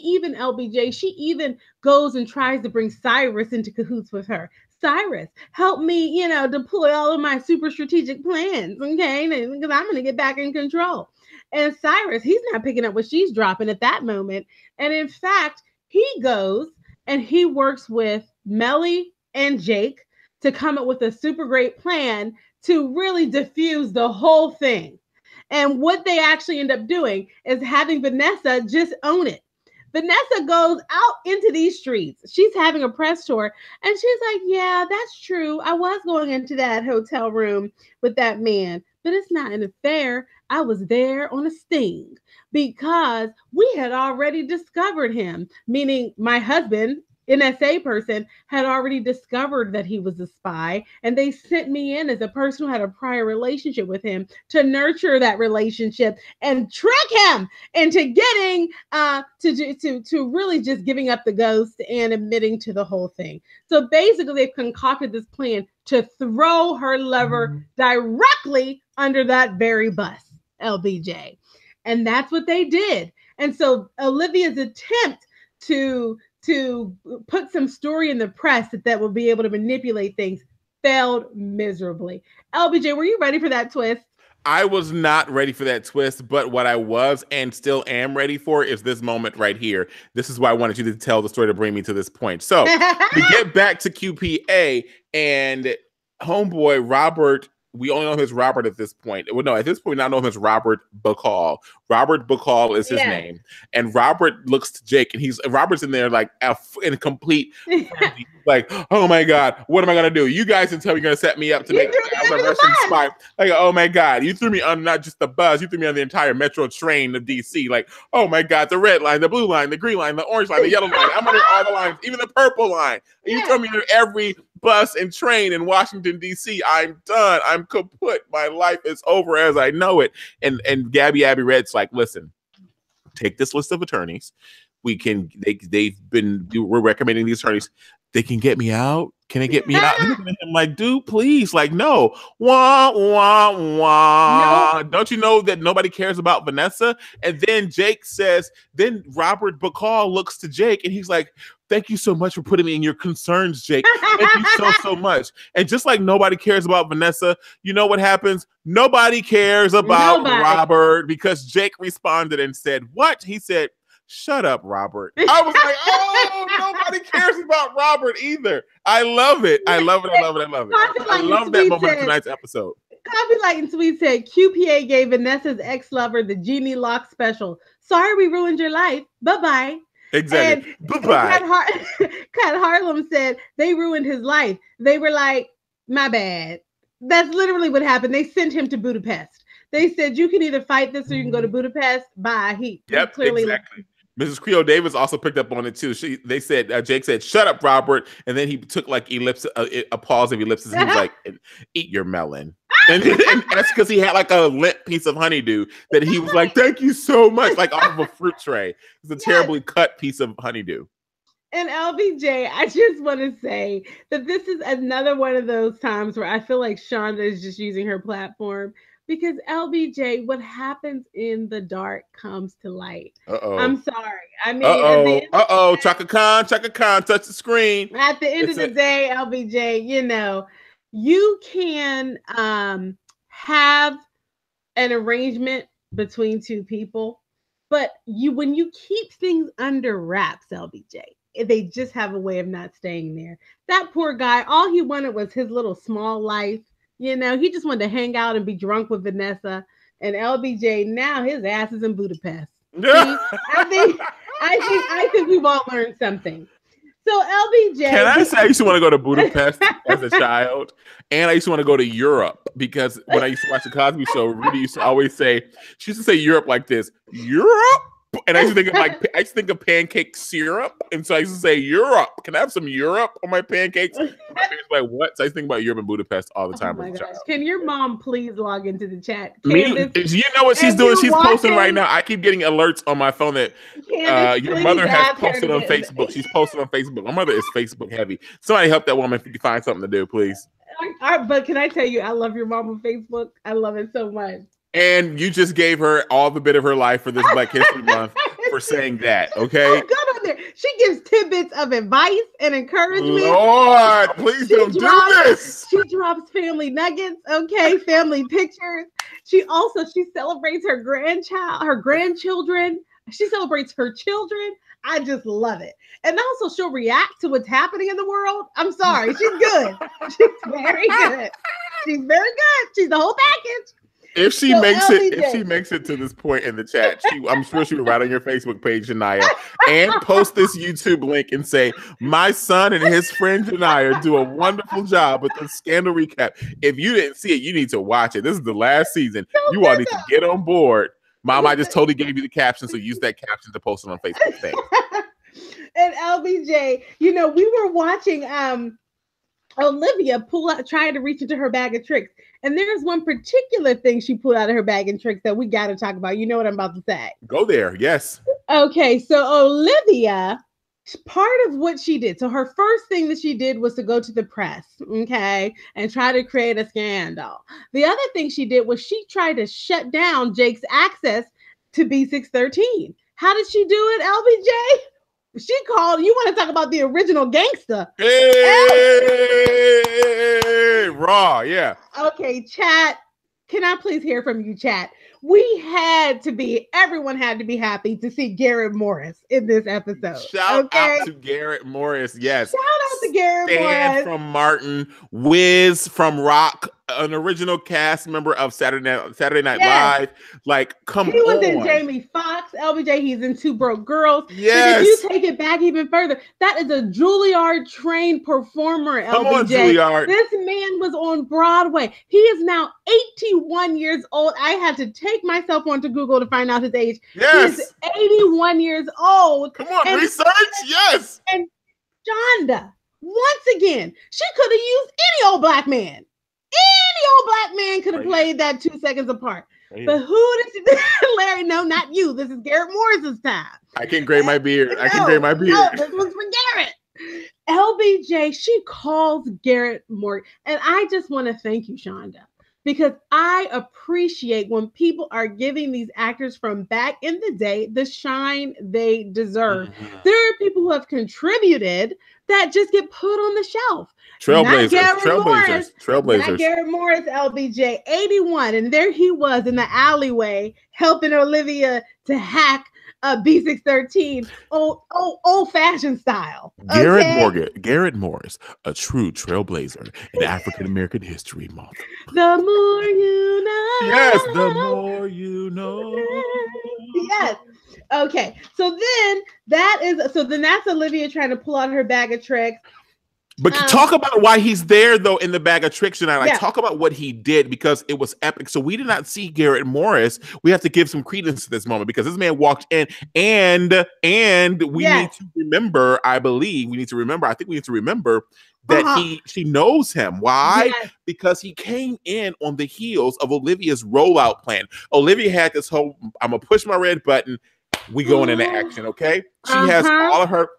even LBJ, she even goes and tries to bring Cyrus into cahoots with her. Cyrus, help me, deploy all of my super strategic plans, okay? Because I'm going to get back in control. And Cyrus, he's not picking up what she's dropping at that moment. And in fact, he goes and he works with Mellie and Jake to come up with a super great plan to really diffuse the whole thing. And what they actually end up doing is having Vanessa just own it. Vanessa goes out into these streets. She's having a press tour and she's like, yeah, that's true. I was going into that hotel room with that man, but it's not an affair. I was there on a sting because we had already discovered him, meaning my husband, NSA person, had already discovered that he was a spy, and they sent me in as a person who had a prior relationship with him to nurture that relationship and trick him into getting to really just giving up the ghost and admitting to the whole thing. So basically, they've concocted this plan to throw her lover directly under that very bus, LBJ, and that's what they did. And so Olivia's attempt to put some story in the press that will be able to manipulate things failed miserably. LBJ, were you ready for that twist? I was not ready for that twist, but what I was and still am ready for is this moment right here. This is why I wanted you to tell the story to bring me to this point. So we get back to QPA and homeboy Robert. We only know him as Robert at this point. Well, no, at this point, we now know him as Robert Bacall. Robert Bacall is his name. And Robert looks to Jake, and Robert's in there like in complete frenzy. Like, oh my God, what am I gonna do? You guys can tell me you're gonna set me up to make a Russian spy. Like, oh my God, you threw me on not just the bus, you threw me on the entire metro train of DC. Like, oh my God, the red line, the blue line, the green line, the orange line, the yellow line. I'm under all the lines, even the purple line. And you throw me under every bus and train in Washington, D.C. I'm done. I'm kaput. My life is over as I know it. And Gabby Abbey Red's like, listen, take this list of attorneys. We're recommending these attorneys. They can get me out. Can they get me out? I'm like, dude, please. Like, no. Wah, wah, wah. Nope. Don't you know that nobody cares about Vanessa? And then then Robert Bacall looks to Jake and he's like, thank you so much for putting me in your concerns, Jake. Thank you so much. And just like nobody cares about Vanessa, you know what happens? Nobody cares about Robert because Jake responded and said, what? He said, shut up, Robert. I was like, oh, nobody cares about Robert either. I love it. I love it. I love it. I love it. I love that moment of tonight's episode. Copyright and Sweet said, QPA gave Vanessa's ex-lover the Genie Lock special. Sorry we ruined your life. Bye-bye. Exactly. Bye-bye. Kat Harlem said they ruined his life. They were like, my bad. That's literally what happened. They sent him to Budapest. They said, you can either fight this or you can go to Budapest. Bye. He clearly exactly. Mrs. Creole Davis also picked up on it too. Jake said, shut up, Robert. And then he took like a pause of ellipsis. And he was like, eat your melon. And that's because he had like a limp piece of honeydew that he was like, thank you so much. Like off of a fruit tray. It's a terribly cut piece of honeydew. And LBJ, I just want to say that this is another one of those times where I feel like Shonda is just using her platform. Because LBJ, what happens in the dark comes to light. I'm sorry. I mean, Chaka Khan, touch the screen. At the end of the day, LBJ, you can have an arrangement between two people, but when you keep things under wraps, LBJ, they just have a way of not staying there. That poor guy, all he wanted was his little small life. He just wanted to hang out and be drunk with Vanessa and LBJ. Now his ass is in Budapest. See, I think we've all learned something. So LBJ, can I say I used to want to go to Budapest as a child, and I used to want to go to Europe because when I used to watch the Cosby Show, Rudy used to always say, she used to say Europe like this, Europe. And I used to think of pancake syrup, and so I used to say Europe. Can I have some Europe on my pancakes? My parents were like, what? So I used to think about Europe and Budapest all the time. Oh my gosh. Can your mom please log into the chat? Candace, you know what she's doing? She's posting right now. I keep getting alerts on my phone that your mother has posted on Facebook. She's posted on Facebook. My mother is Facebook heavy. Somebody help that woman if you can find something to do, please. But can I tell you, I love your mom on Facebook. I love it so much. And you just gave her all the bit of her life for this Black History Month for saying that, okay? Oh, good on there. She gives tidbits of advice and encouragement. Lord, please don't do this. She drops family nuggets, okay? Family pictures. She celebrates her grandchildren. She celebrates her children. I just love it. And also she'll react to what's happening in the world. I'm sorry. She's good. She's very good. She's very good. She's the whole package. If she makes it to this point in the chat, I'm sure she would write on your Facebook page, Janiyah, and post this YouTube link and say, my son and his friend Janiyah do a wonderful job with the scandal recap. If you didn't see it, you need to watch it. This is the last season. You all need to get on board. Mom, I just totally gave you the caption, so use that caption to post it on Facebook. Thanks. And LBJ, we were watching Olivia trying to reach into her bag of tricks. And there's one particular thing she pulled out of her bag and tricks that we got to talk about. You know what I'm about to say. Go there. Yes. Okay. So Olivia, part of what she did. So her first thing that she did was to go to the press. Okay. And try to create a scandal. The other thing she did was she tried to shut down Jake's access to B613. How did she do it, LBJ? She called, you want to talk about the original gangster. Hey, raw, yeah. Okay, chat. can I please hear from you, chat? Everyone had to be happy to see Garrett Morris in this episode. Shout out to Garrett Morris. Yes. Shout out to Garrett Stan Morris. from Martin, Wiz from Rock, an original cast member of Saturday Night Live. Like, come on. He was in Jamie Foxx, LBJ. He's in Two Broke Girls. Yes. But if you take it back even further, that is a Juilliard trained performer, LBJ. Come on, Juilliard. This man was on Broadway. He is now 81 years old. I had to take myself onto Google to find out his age. Yes. He is 81 years old. Come on, research. Yes. And Shonda, once again, she could have used any old black man. Any old black man could have played that 2 seconds apart. But who did she? Larry, no, not you. This is Garrett Morris's time. I can grade my beard. No, this was for Garrett. LBJ, she calls Garrett Morris. And I just want to thank you, Shonda, because I appreciate when people are giving these actors from back in the day the shine they deserve. Mm-hmm. There are people who have contributed that just get put on the shelf. Trailblazers. Not Garrett Morris, LBJ, 81. And there he was in the alleyway helping Olivia to hack B613, old-fashioned style. Garrett Morris, a true trailblazer in African American history month. The more you know. Yes, the more you know. Yes. Okay. So then that's Olivia trying to pull out her bag of tricks. But talk about why he's there, though, in the bag of tricks tonight. Like, yeah. Talk about what he did, because it was epic. So we did not see Garrett Morris. We have to give some credence to this moment, because this man walked in, and we need to remember, I think we need to remember that she knows him. Why? Yes. Because he came in on the heels of Olivia's rollout plan. Olivia had this whole, I'm going to push my red button. We going into action, okay? She has all of her...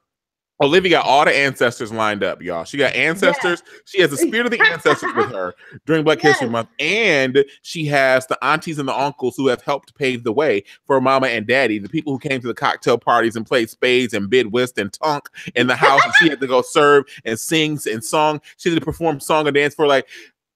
Olivia got all the ancestors lined up, y'all. She got ancestors. Yes. She has the spirit of the ancestors with her during Black History Month. And she has the aunties and the uncles who have helped pave the way for mama and daddy, the people who came to the cocktail parties and played spades and bid whist and tonk in the house. And she had to go serve and sing and song. She had to perform song and dance for, like,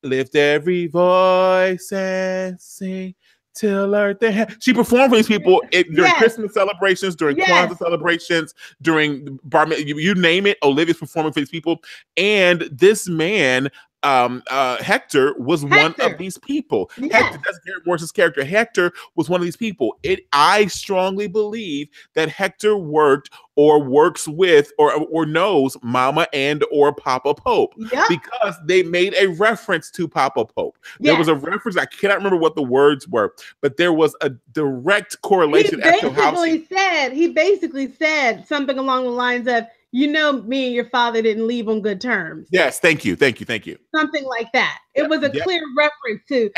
lift every voice and sing. Till Earth. She performed for these people during Christmas celebrations, during Kwanzaa celebrations, during bar mitzvah, you name it. Olivia's performing for these people, and this man, Hector, was one of these people. Yes. Hector, that's Garrett Morris's character. Hector was one of these people. I strongly believe that Hector worked or works with or knows Mama and or Papa Pope, because they made a reference to Papa Pope. There was a reference. I cannot remember what the words were, but there was a direct correlation. He basically said something along the lines of, me and your father didn't leave on good terms. Yes, thank you. Something like that. It was a clear reference to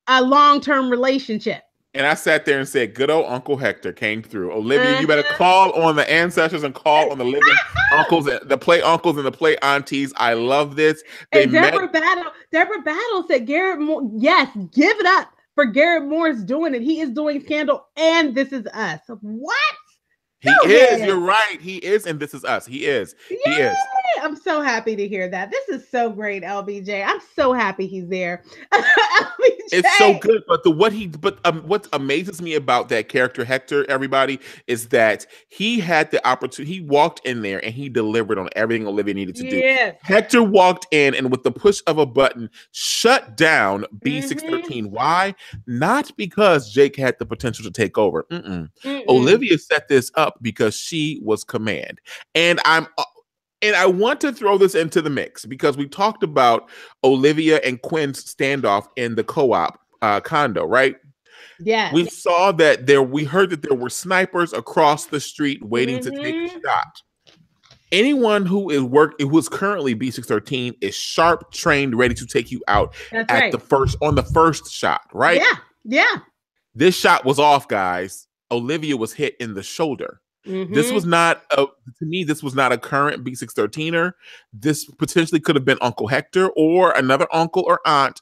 a long-term relationship. And I sat there and said, good old Uncle Hector came through. Olivia, you better call on the ancestors and call on the living uncles, the play uncles and the play aunties. I love this. Deborah Battle said, give it up for Garrett Morris doing it. He is doing Scandal and This Is Us. What? He is. You're right. He is, and This Is Us. He is. Yay! He is. I'm so happy to hear that. This is so great, LBJ. I'm so happy he's there. It's so good. But what amazes me about that character, Hector, everybody, is that he had the opportunity. He walked in there and he delivered on everything Olivia needed to do. Hector walked in and with the push of a button shut down B613. Why? Not because Jake had the potential to take over. Olivia set this up because she was command. And I want to throw this into the mix because we talked about Olivia and Quinn's standoff in the co-op condo, right? Yeah. We saw that we heard that there were snipers across the street waiting to take a shot. Anyone who is currently B613 is sharp, trained, ready to take you out on the first shot, right? Yeah. This shot was off, guys. Olivia was hit in the shoulder. This was not this was not a current B613er. This potentially could have been Uncle Hector or another uncle or aunt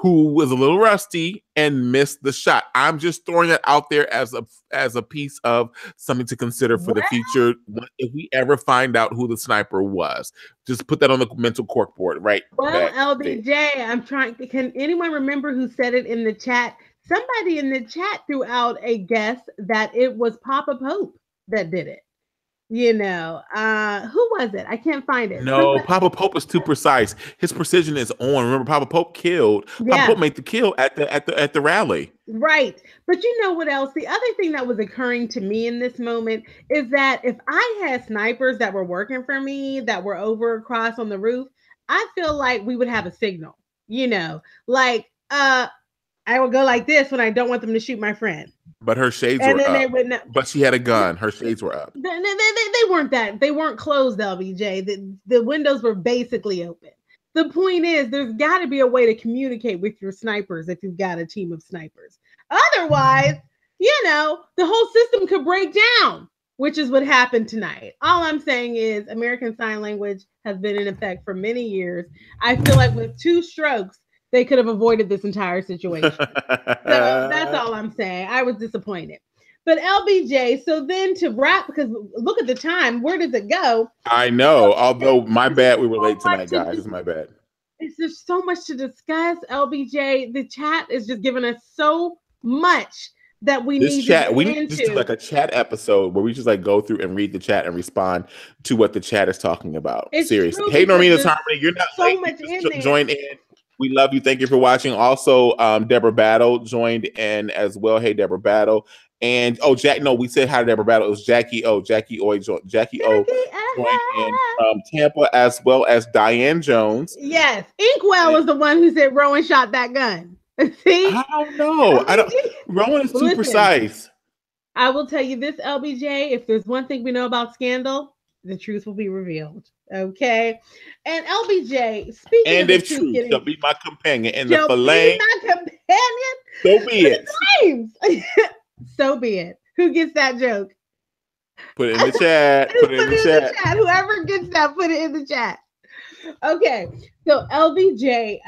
who was a little rusty and missed the shot. I'm just throwing that out there as a piece of something to consider for the future. If we ever find out who the sniper was, just put that on the mental corkboard, right? Well, LBJ, I'm trying. Can anyone remember who said it in the chat? Somebody in the chat threw out a guess that it was Papa Pope that did it. You know, who was it? I can't find it. No, Papa Pope is too precise. His precision is on. Remember, Papa Pope killed. Papa Pope made the kill at the rally. Right. But you know what else? The other thing that was occurring to me in this moment is that if I had snipers that were working for me, that were over across on the roof, I feel like we would have a signal, you know, like I would go like this when I don't want them to shoot my friend. But her shades were up. But she had a gun. Her shades were up. They weren't that. They weren't closed, LBJ. The windows were basically open. The point is, there's got to be a way to communicate with your snipers if you've got a team of snipers. Otherwise, you know, the whole system could break down, which is what happened tonight. All I'm saying is American Sign Language has been in effect for many years. I feel like with 2 strokes, they could have avoided this entire situation. So that's all I'm saying. I was disappointed. But LBJ, so then to wrap, because look at the time, where does it go? I know. Although my bad, we were late tonight, guys. It's my bad. There's so much to discuss, LBJ. The chat is just giving us so much that we need to get we need to do like a chat episode where we just like go through and read the chat and respond to what the chat is talking about. Seriously. Hey, Normina's Harmony, you're not so late. Much in there. Join in. We love you. Thank you for watching. Also, Deborah Battle joined in as well. Hey, Deborah Battle. And we said hi to Deborah Battle. It was Jackie O. Jackie O joined in from Tampa, as well as Diane Jones. Yes. Inkwell was the one who said Rowan shot that gun. See? I don't know. Rowan is too precise. I will tell you this, LBJ. If there's one thing we know about Scandal, the truth will be revealed. Okay. And LBJ, speaking and if truth shall be my companion in the fillet. My companion. So be it. So be it. Who gets that joke? Put it in the chat. Put it in the chat. Whoever gets that, put it in the chat. Okay. So LBJ,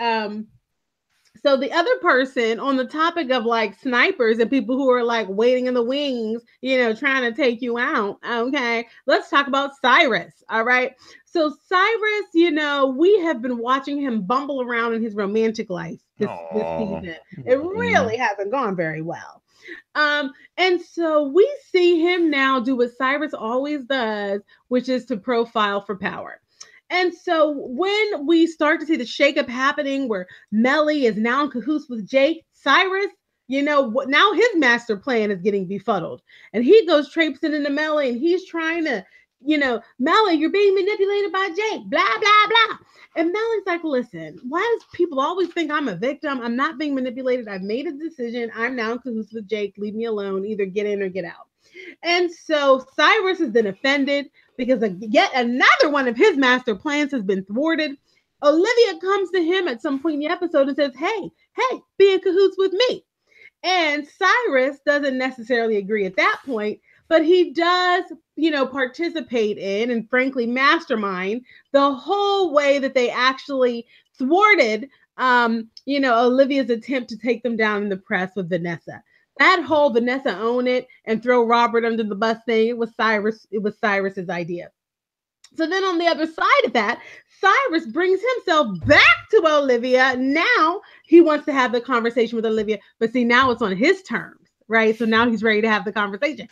so the other person on the topic of like snipers and people who are like waiting in the wings, you know, trying to take you out. Okay. Let's talk about Cyrus. All right. So Cyrus, you know, we have been watching him bumble around in his romantic life this season. It really hasn't gone very well. And so we see him now do what Cyrus always does, which is to profile for power. And so when we start to see the shakeup happening where Mellie is now in cahoots with Jake, Cyrus, you know, now his master plan is getting befuddled. And he goes traipsing into Mellie and he's trying to, you know, Mellie, you're being manipulated by Jake, blah, blah, blah. And Mellie's like, listen, why does people always think I'm a victim? I'm not being manipulated. I've made a decision. I'm now in cahoots with Jake. Leave me alone. Either get in or get out. And so Cyrus has been offended because yet another one of his master plans has been thwarted. Olivia comes to him at some point in the episode and says, hey, be in cahoots with me. And Cyrus doesn't necessarily agree at that point, but he does, you know, participate in and frankly mastermind the whole way that they actually thwarted, you know, Olivia's attempt to take them down in the press with Vanessa. That whole Vanessa own it and throw Robert under the bus thing, it was Cyrus's idea. So then on the other side of that, Cyrus brings himself back to Olivia. Now he wants to have the conversation with Olivia, but see, now it's on his terms, right? So now he's ready to have the conversation.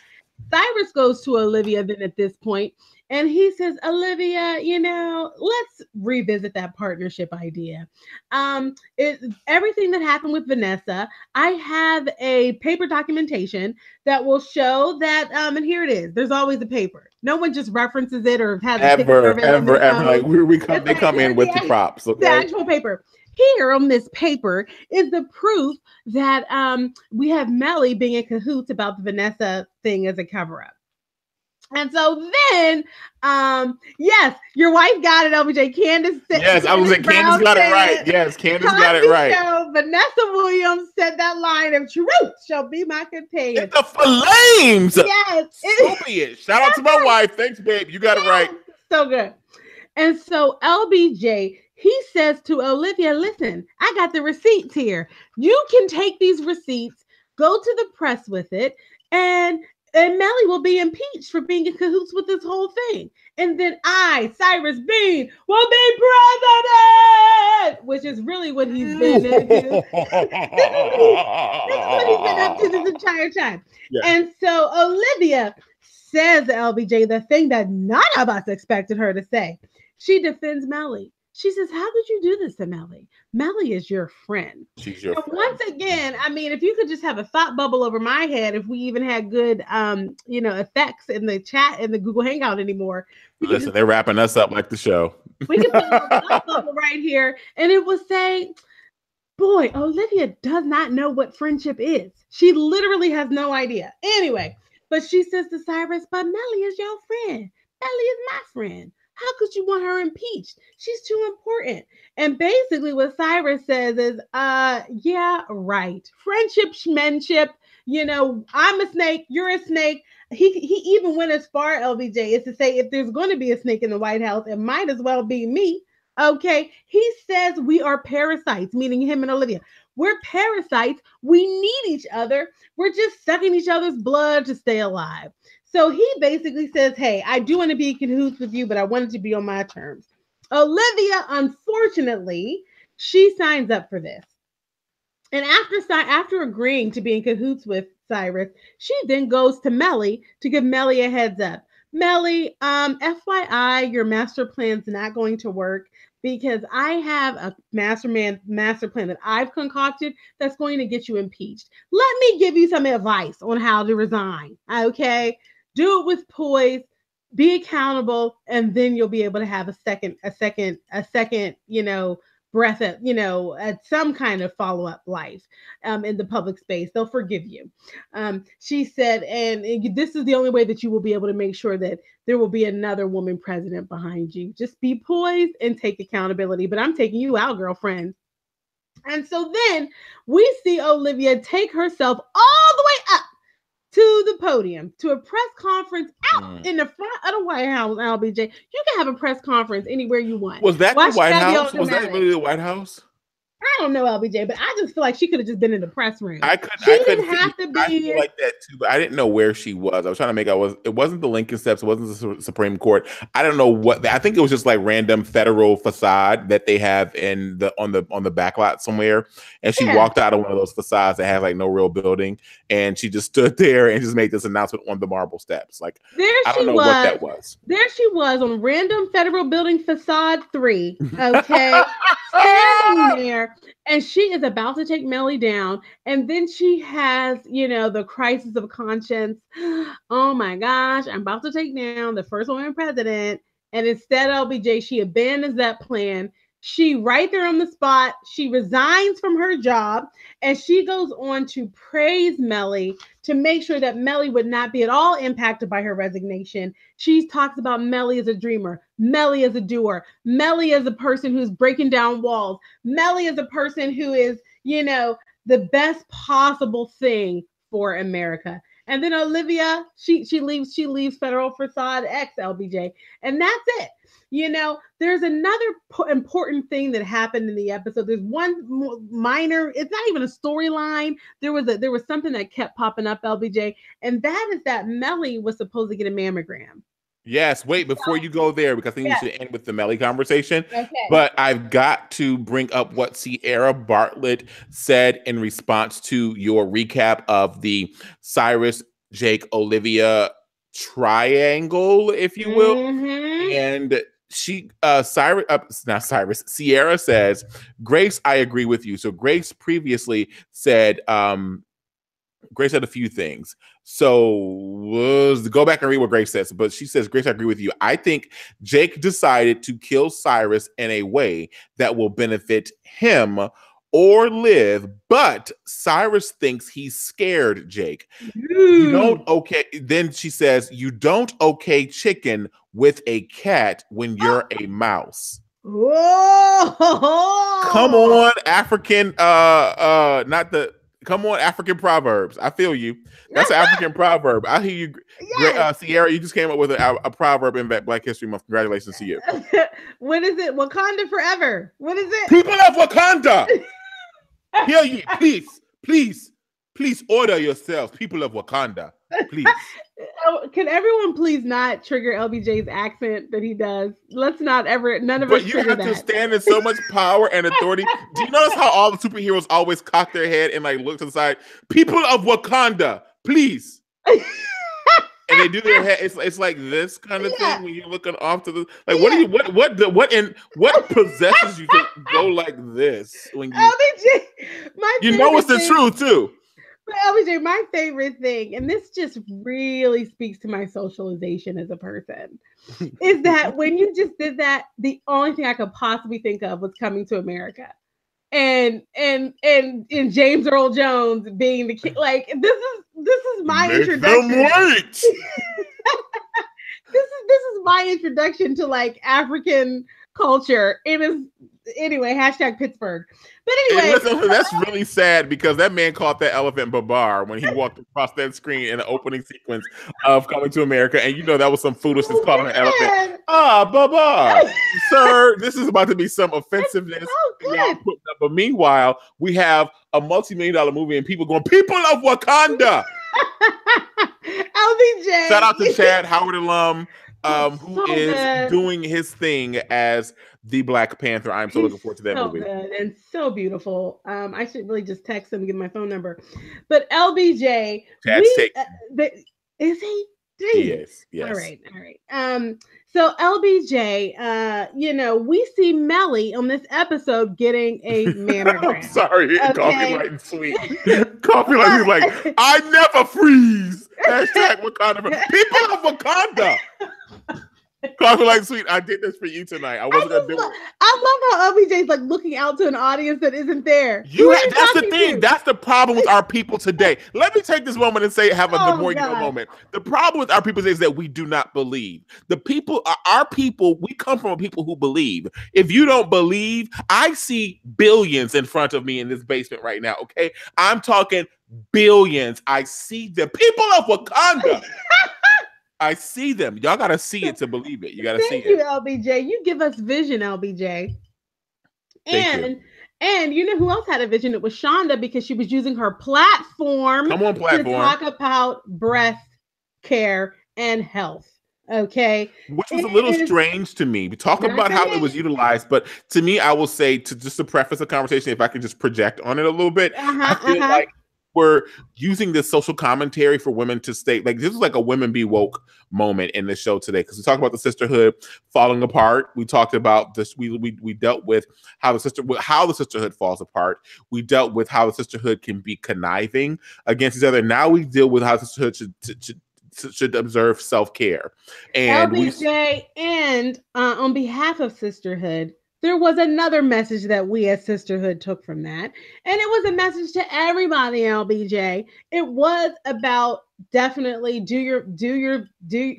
Cyrus goes to Olivia then at this point, and he says, Olivia, you know, let's revisit that partnership idea. Everything that happened with Vanessa, I have a paper documentation that will show that, and here it is. There's always a paper. No one just references it or has a picture of it. Ever. Like they come in with the props. Okay? The actual paper. Here on this paper is the proof that we have Mellie being in cahoots about the Vanessa thing as a cover-up. And so then, yes, your wife got it, LBJ. Candace said, yes, I was saying Candace got it right. Yes, Candace got it right. Vanessa Williams said that line of truth shall be my companion. The flames. Yes. So be it. Shout out to my wife. Thanks, babe. You got it right. So good. And so LBJ, he says to Olivia, listen, I got the receipts here. You can take these receipts, go to the press with it, and Mellie will be impeached for being in cahoots with this whole thing. And then I, Cyrus Bean, will be president, which is really what he's been into. This is what he's been up to this entire time. Yeah. And so Olivia says to LBJ the thing that none of us expected her to say. She defends Mellie. She says, how could you do this to Mellie? Mellie is your friend. She's your friend. Once again, I mean, if you could just have a thought bubble over my head, if we even had good, effects in the chat in the Google Hangout anymore. Listen, they're wrapping us up like the show. We could put a thought bubble right here, and it would say, boy, Olivia does not know what friendship is. She literally has no idea. Anyway, but she says to Cyrus, but Mellie is your friend. Mellie is my friend. How could you want her impeached? She's too important. And basically what Cyrus says is, yeah, right. Friendship, schmenship, I'm a snake, you're a snake. He even went as far, LBJ, as to say, if there's going to be a snake in the White House, it might as well be me. Okay. He says we are parasites, meaning him and Olivia. We're parasites. We need each other. We're just sucking each other's blood to stay alive. So he basically says, hey, I do want to be in cahoots with you, but I want it to be on my terms. Olivia, unfortunately, she signs up for this. And after agreeing to be in cahoots with Cyrus, she then goes to Mellie to give Mellie a heads up. Mellie, FYI, your master plan's not going to work because I have a master plan that I've concocted that's going to get you impeached. Let me give you some advice on how to resign, okay? Do it with poise, be accountable, and then you'll be able to have a second, breath at some kind of follow-up life in the public space. They'll forgive you. She said, and this is the only way that you will be able to make sure that there will be another woman president behind you. Just be poised and take accountability. But I'm taking you out, girlfriend. And so then we see Olivia take herself all the way up to the podium to a press conference out in the front of the White House, LBJ. You can have a press conference anywhere you want. Was that the White House? Was that really the White House? I don't know, LBJ, but I just feel like she could have just been in the press room. I didn't have to be. I feel like that too, but I didn't know where she was. I was trying to make out it wasn't the Lincoln Steps, it wasn't the Supreme Court. I don't know what. I think it was just like random federal facade that they have on the back lot somewhere. And she walked out of one of those facades that has like no real building, and she just stood there and just made this announcement on the marble steps. Like I don't know what that was. There she was on random federal building facade 3. Okay, standing there. And she is about to take Mellie down. And then she has, the crisis of conscience. Oh my gosh, I'm about to take down the first woman president. And instead, LBJ, she abandons that plan. She, right there on the spot, she resigns from her job and she goes on to praise Mellie to make sure that Mellie would not be at all impacted by her resignation. She talks about Mellie as a dreamer, Mellie as a doer, Mellie as a person who's breaking down walls, Mellie as a person who is, the best possible thing for America. And then Olivia, she leaves Federal Facade X, LBJ, and that's it. There's another important thing that happened in the episode. There's one minor, it's not even a storyline. There was something that kept popping up, LBJ, and that is that Mellie was supposed to get a mammogram. Yes, wait, before you go there, because I think we should end with the Mellie conversation. Okay. But I've got to bring up what Sierra Bartlett said in response to your recap of the Cyrus, Jake, Olivia triangle, if you will. Mm-hmm. And Sierra says, Grace, I agree with you. So Grace previously said, Grace said a few things. So go back and read what Grace says. But she says, Grace, I agree with you. I think Jake decided to kill Cyrus in a way that will benefit him or Liv, but Cyrus thinks he's scared Jake. You don't okay. Then she says, you don't okay chicken with a cat when you're a mouse. Whoa! Come on, African, not the Come on, African proverbs. I feel you. That's an African proverb. I hear you. Great, Yes. Sierra, you just came up with a proverb in Black History Month. Congratulations to you. What is it? Wakanda forever. What is it? People of Wakanda, hear ye, please order yourselves. People of Wakanda, please. Can everyone please not trigger LBJ's accent that he does? Let's not ever. None of us. But you have to stand in so much power and authority. Do you notice how all the superheroes always cock their head and like look to the side? People of Wakanda, please. And they do their head. It's like this kind of thing when you're looking off to the like. What possesses you to go like this when you? LBJ, you know it's the truth too. But LBJ, my favorite thing, and this just really speaks to my socialization as a person, is that when you just did that, the only thing I could possibly think of was Coming to America, and James Earl Jones being the kid. Like this is my introduction. This is my introduction to like African culture. It is anyway. # Pittsburgh. But anyway, hey, listen, that's really sad because that man caught that elephant Babar when he walked across that screen in the opening sequence of Coming to America, and you know that was some foolishness calling an elephant. Babar, sir, this is about to be some offensiveness. But meanwhile, we have a multi-million-dollar movie and people going, "People of Wakanda." LBJ. Shout out to Chad Howard alum, who is doing his thing as the Black Panther. I'm so looking forward to that movie. Good and so beautiful. I should really just text him and give my phone number. But LBJ, is he? Yes. All right. So LBJ, we see Mellie on this episode getting a mammogram. I'm sorry, okay. Coffee light and sweet. Coffee light is like, I never freeze. # Wakanda. People of Wakanda. Coffee like sweet. I did this for you tonight. I wasn't gonna do it. I love how LBJ's like looking out to an audience that isn't there. That's the thing. That's the problem with our people today. Let me take this moment and say, have a the more you know moment. The problem with our people is that we do not believe. Our people, we come from a people who believe. If you don't believe, I see billions in front of me in this basement right now. Okay, I'm talking billions. I see the people of Wakanda. I see them. Y'all gotta see it to believe it. You gotta see it. Thank you, LBJ. You give us vision, LBJ. And you know who else had a vision? It was Shonda, because she was using her platform to talk about breast care and health. Okay. Which was a little strange to me. We talk about how it was utilized, but to me, I will say, to preface the conversation, if I can just project on it a little bit, I feel like we're using this social commentary for women to state, like, this is like a women be woke moment in the show today, because we talked about the sisterhood falling apart. We talked about this. We dealt with how the sisterhood falls apart. We dealt with how the sisterhood can be conniving against each other. Now we deal with how the sisterhood should observe self-care. And LBJ, and on behalf of sisterhood, there was another message that we as sisterhood took from that. And it was a message to everybody, LBJ. It was about definitely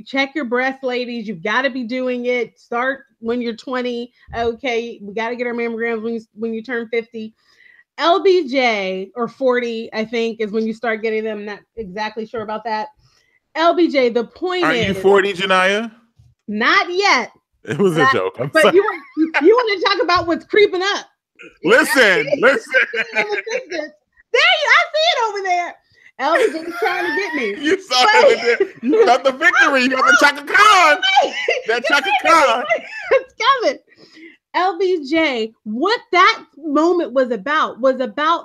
check your breasts, ladies. You've got to be doing it. Start when you're 20. Okay, we got to get our mammograms when you turn 50. LBJ, or 40, I think, is when you start getting them. I'm not exactly sure about that. LBJ, the point is... Are you 40, Janiyah? Not yet. It was a joke. But sorry. You want to talk about what's creeping up. Listen. There I see it over there. LBJ is trying to get me. You saw it there. You got the victory. You got the Chaka Khan. That Chaka Khan. It's coming. LBJ, what that moment was about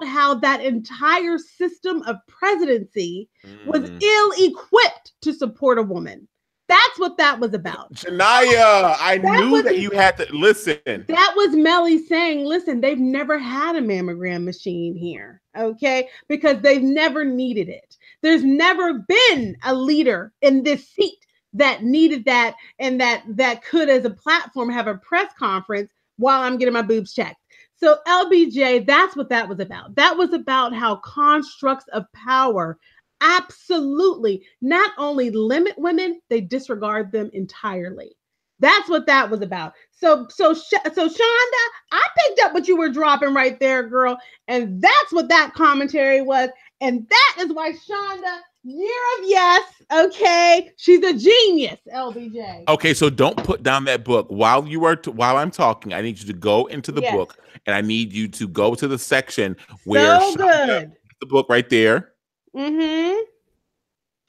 how that entire system of presidency was ill-equipped to support a woman. That's what that was about. Janiyah, I knew that you had to listen. That was Mellie saying, listen, they've never had a mammogram machine here, okay? Because they've never needed it. There's never been a leader in this seat that needed that, and that could, as a platform, have a press conference while I'm getting my boobs checked. So LBJ, that's what that was about. That was about how constructs of power absolutely not only limit women, they disregard them entirely. That's what that was about. So Shonda, I picked up what you were dropping right there, girl, and that's what that commentary was, and that is why Shonda, year of yes, okay, she's a genius, LBJ. Okay, so don't put down that book while you are while I'm talking. I need you to go into the Yes, book, and I need you to go to the section where so Shonda, good. the book right there. Mm-hmm.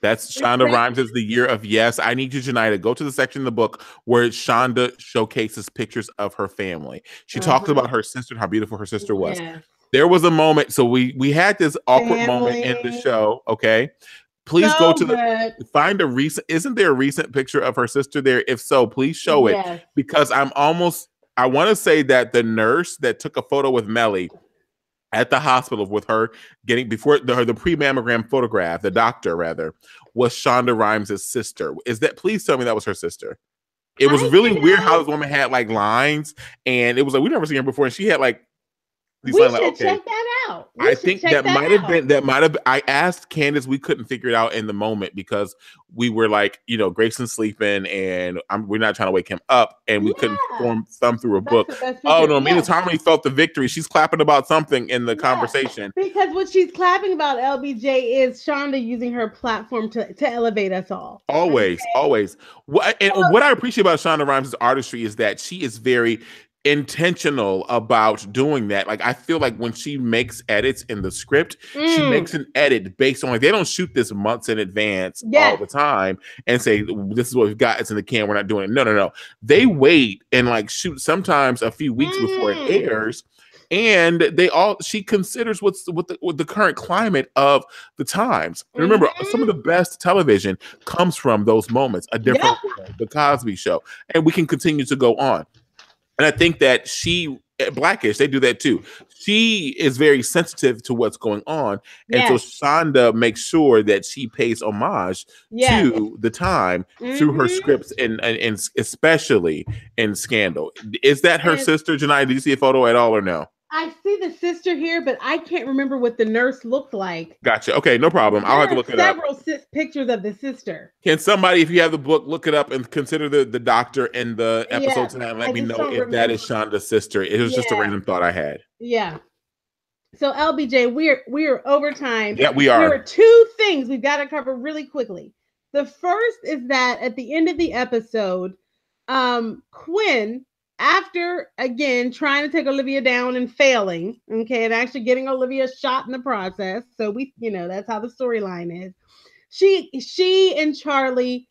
That's It's Shonda right. Rhimes is the year of yes. I need you, Janai, to go to the section in the book where Shonda showcases pictures of her family. She talks Uh-huh. about her sister and how beautiful her sister was. Yes. There was a moment, so we had this awkward moment in the Family. show. Okay, please go So to the good. find a recent. Isn't there a recent picture of her sister there? If so, please show it Yes. because I'm almost. I want to say that the nurse that took a photo with Mellie at the hospital with her getting before the pre-mammogram photograph, the doctor rather, was Shonda Rhimes' sister. Is that please tell me that was her sister? It was I, really you weird how know, this woman had like lines, and it was like we never seen her before, and she had like these we lines like, should okay, check that out. We I should think check that that might have out. been I asked Candace, we couldn't figure it out in the moment because we were like, Grayson's sleeping and we're not trying to wake him up and we couldn't Yeah. thumb through a That's book. the best Oh picture. no, Mina Yes. Harmony felt the victory. She's clapping about something in the Yeah. conversation. Because what she's clapping about, LBJ, is Shonda using her platform to elevate us all. Always, Okay. always. What I appreciate about Shonda Rhimes' artistry is that she is very intentional about doing that. Like I feel like when she makes edits in the script, she Mm, makes an edit based on like they don't shoot this months in advance all yes. the time and say this is what we've got. It's in the can. We're not doing it. No, no, no. They wait and like shoot sometimes a few weeks before it Mm, airs. And she considers what the current climate of the times. And remember, some of mm-hmm. the best television comes from those moments. A Yep. Different World, The Cosby Show, and we can continue to go on. And I think that Blackish, they do that too. She is very sensitive to what's going on, and so Yes. Shonda makes sure that she pays homage Yes. to the time through her Mm-hmm. scripts, and especially in Scandal. Is that her And sister, Janai? Did you see a photo at all or no? I see the sister here, but I can't remember what the nurse looked like. Gotcha. Okay, no problem. I'll have There to are look it up. several pictures of the sister. Can somebody, if you have the book, look it up and consider the doctor in the episode Yeah, tonight and let I me just know don't if that is remember. Shonda's sister. It was just a Yeah, random thought I had. yeah. So LBJ, we're over time. Yeah, we There are are. two things we've got to cover really quickly. The first is that at the end of the episode, Quinn, after again trying to take Olivia down and failing, okay, and actually getting Olivia shot in the process. So that's how the storyline is. She and Charlie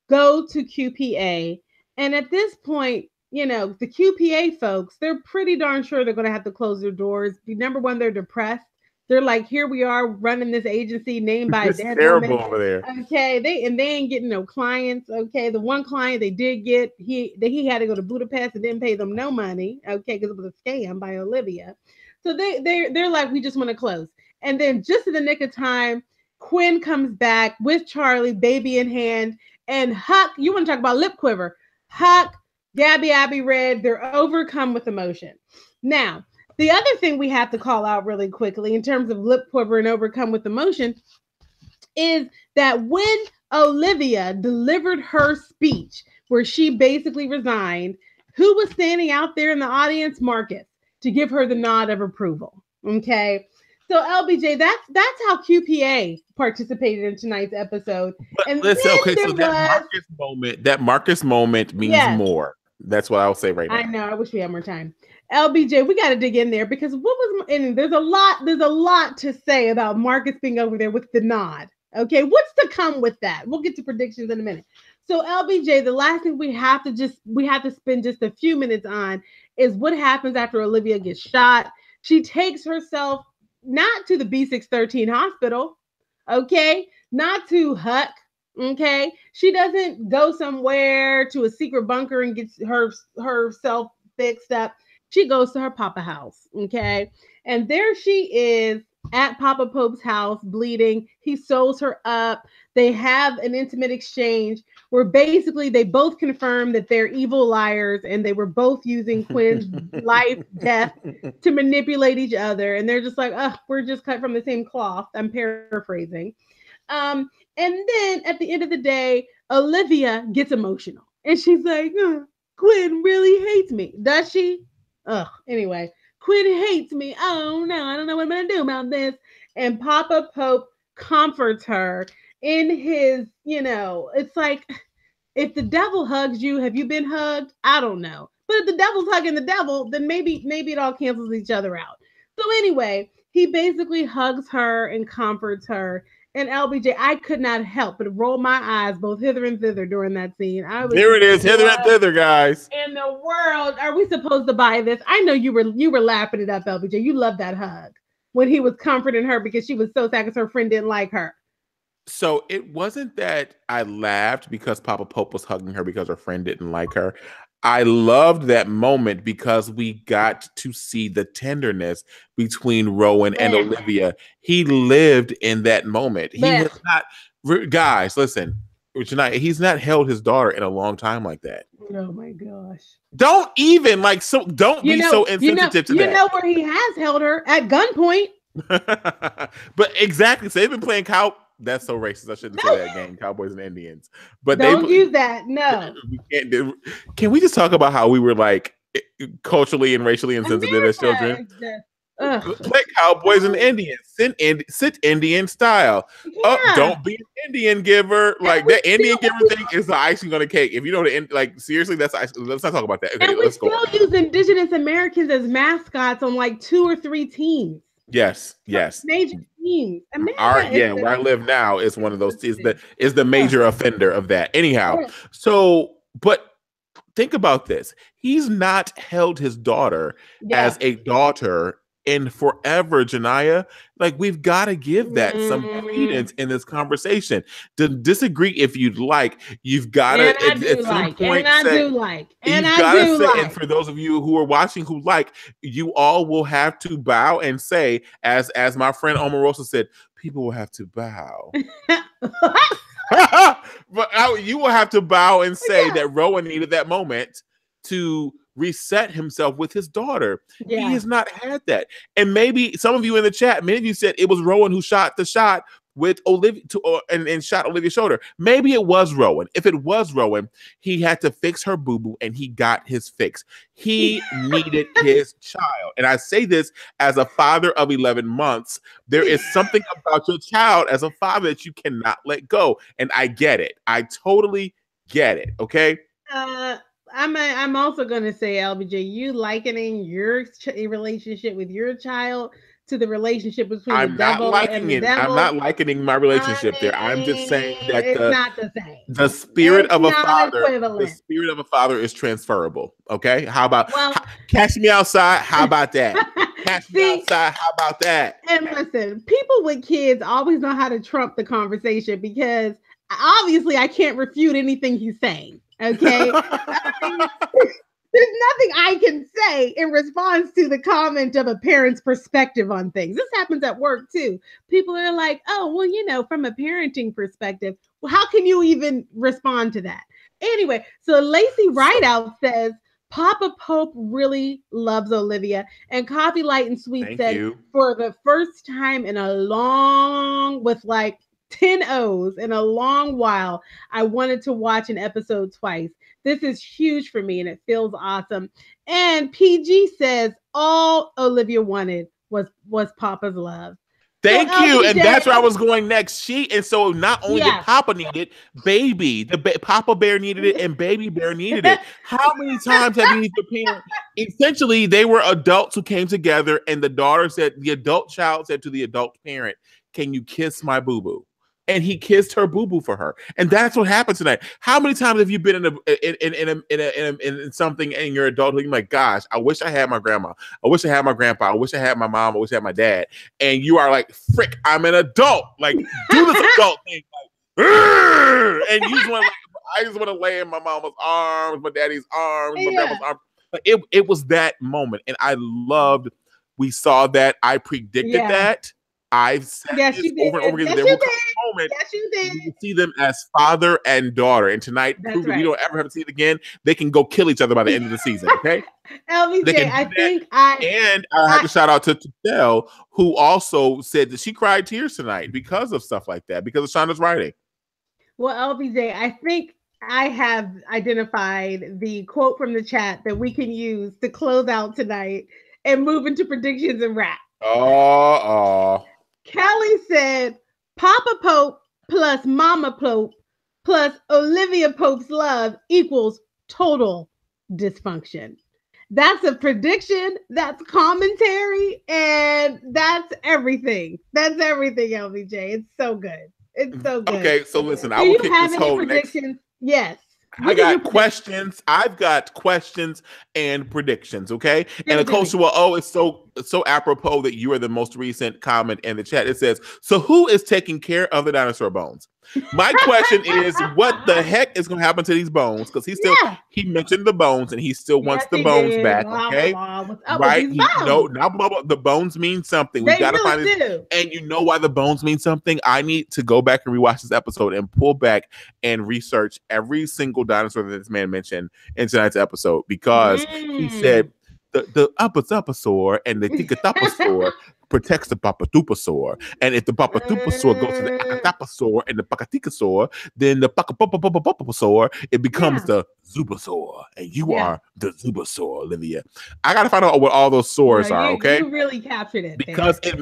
go to QPA, and at this point, the QPA folks, they're pretty darn sure they're going to have to close their doors. Number one, they're depressed. They're like, here we are running this agency named by a It's dead terrible woman. over there. Okay, they ain't getting no clients. Okay, the one client they did get, he had to go to Budapest and didn't pay them no money. Okay, because it was a scam by Olivia. So they're like, we just want to close. And then just in the nick of time, Quinn comes back with Charlie, baby in hand, and Huck. You want to talk about lip quiver? Huck, Gabby, Abby, Red. They're overcome with emotion. Now, the other thing we have to call out really quickly in terms of lip quiver and overcome with emotion is that when Olivia delivered her speech, where she basically resigned, who was standing out there in the audience? Marcus, to give her the nod of approval. Okay. So LBJ, that's how QPA participated in tonight's episode. But And listen, then okay, so there was That Marcus moment means yes, more. That's what I'll say right I now. know. I wish we had more time. LBJ, we got to dig in there because what was and there's a lot to say about Marcus being over there with the nod. Okay, what's to come with that? We'll get to predictions in a minute. So LBJ, the last thing we have to spend just a few minutes on is what happens after Olivia gets shot. She takes herself not to the B613 hospital, okay, not to Huck. Okay, she doesn't go somewhere to a secret bunker and gets herself fixed up. She goes to her papa house. Okay, and there she is at Papa Pope's house, bleeding. He sews her up. They have an intimate exchange where basically they both confirm that they're evil liars and they were both using Quinn's life, death to manipulate each other. And they're just like, oh, we're just cut from the same cloth. I'm paraphrasing. Um, and then at the end of the day, Olivia gets emotional. And she's like, Quinn really hates me. Does she? Ugh. Anyway, Quinn hates me. Oh no, I don't know what I'm gonna do about this. And Papa Pope comforts her in his, it's like if the devil hugs you, have you been hugged? I don't know. But if the devil's hugging the devil, then maybe it all cancels each other out. So anyway, he basically hugs her and comforts her. And LBJ, I could not help but roll my eyes both hither and thither during that scene. I was There it is, hither and thither, guys. in the world are we supposed to buy this? I know you were lapping it up, LBJ. You loved that hug when he was comforting her because she was so sad because her friend didn't like her. So it wasn't that I laughed because Papa Pope was hugging her because her friend didn't like her. I loved that moment because we got to see the tenderness between Rowan and Olivia. He lived in that moment. He has not, guys, listen, he's not held his daughter in a long time like that. Oh my gosh. Don't even don't be so insensitive to that. You know where he has held her at gunpoint. But exactly. So they've been playing that's so racist. I shouldn't say that game, Cowboys and Indians. But don't use that. No. We can't do. Can we just talk about how we were like culturally and racially insensitive as children? Play Cowboys and Indians. Sit Indian style. Yeah. Don't be an Indian giver. Like that Indian giver thing is the icing on the cake. If you know seriously, let's not talk about that. Okay, and we still use Indigenous Americans as mascots on like 2 or 3 teams. Yes. Major teams. Where I live now is one of those is the major offender of that. Anyhow, but think about this. He's not held his daughter as a daughter in forever, Janiyah. Like, we've got to give that some credence in this conversation. To disagree if you'd like, you've got to at some point say, and for those of you who are watching who like, you all will have to bow and say, as my friend Omarosa said, people will have to bow. But you will have to bow and say that Rowan needed that moment to reset himself with his daughter. Yeah. He has not had that. And maybe some of you in the chat, many of you said it was Rowan who shot the shot with Olivia and shot Olivia's shoulder. Maybe it was Rowan. If it was Rowan, he had to fix her boo-boo and he got his fix. He needed his child. And I say this as a father of 11 months. There is something about your child as a father that you cannot let go. And I get it. I totally get it. Okay? I'm also going to say, LBJ, you likening your relationship with your child to the relationship between the devil and the devil. I'm not likening my relationship there. I'm just saying that it's not the same. The spirit of a father is transferable. Okay, how about catch me outside? How about that? Catch me outside. How about that? And listen, people with kids always know how to trump the conversation because obviously I can't refute anything he's saying. Okay. There's nothing I can say in response to the comment of a parent's perspective on things. This happens at work too. People are like, oh, well, from a parenting perspective, well, how can you even respond to that? Anyway, so Lacey Rideout says, Papa Pope really loves Olivia. And Coffee Light and Sweet said, for the first time in a long, with like 10 O's in a long while, I wanted to watch an episode twice. This is huge for me and it feels awesome. And PG says all Olivia wanted was Papa's love. Thank you. And that's where I was going next. So not only did Papa need it, Papa Bear needed it and Baby Bear needed it. How many times have you parent? Essentially, they were adults who came together and the adult child said to the adult parent, can you kiss my boo-boo? And he kissed her boo-boo for her. And that's what happened tonight. How many times have you been in something in your adulthood? You're like, gosh, I wish I had my grandma. I wish I had my grandpa. I wish I had my mom. I wish I had my dad. And you are like, frick, I'm an adult. Like, do this adult thing. Like, and you just want I just want to lay in my mama's arms, my daddy's arms, my grandma's arms. But it was that moment. And I loved, we saw that. I predicted that. I've said this over and over again. There will come a moment you will see them as father and daughter. And tonight, we don't ever have to see it again. They can go kill each other by the end of the season. Okay. LBJ, I have to shout out to Tadell, who also said that she cried tears tonight because of stuff like that, because of Shonda's writing. Well, LBJ, I think I have identified the quote from the chat that we can use to close out tonight and move into predictions and wrap. Oh, Callie said, Papa Pope plus Mama Pope plus Olivia Pope's love equals total dysfunction. That's a prediction, that's commentary, and that's everything. That's everything, LBJ. It's so good. It's so good. okay. So listen, Do I will you kick have this any whole next. predictions? Yes. I What are your got predictions? questions. I've got questions and predictions. Okay. Give And it a to me. coach will, oh, it's so apropos that you are the most recent comment in the chat. It says, so who is taking care of the dinosaur bones? My question is, what the heck is going to happen to these bones? Because Yeah. he mentioned the bones and he still wants Yes, the he bones did. back. Blah, blah, Okay. blah. What's up with Right? these He no, bones? not blah, blah. The bones mean something. We They got to find really this. do. And you know why the bones mean something? I need to go back and rewatch this episode and pull back and research every single dinosaur that this man mentioned in tonight's episode because he said Mm. the upper and the tikatapasaur protects the papadupasaur. And if the papadupasaur goes to the akatapasaur and the pakatikasaur, then the pakapapapapapapasaur, it becomes Yeah. the zubasaur. And you Yeah. are the zubasaur, Olivia. I got to find out what all those No, saurs are, okay? you really captured it Because there.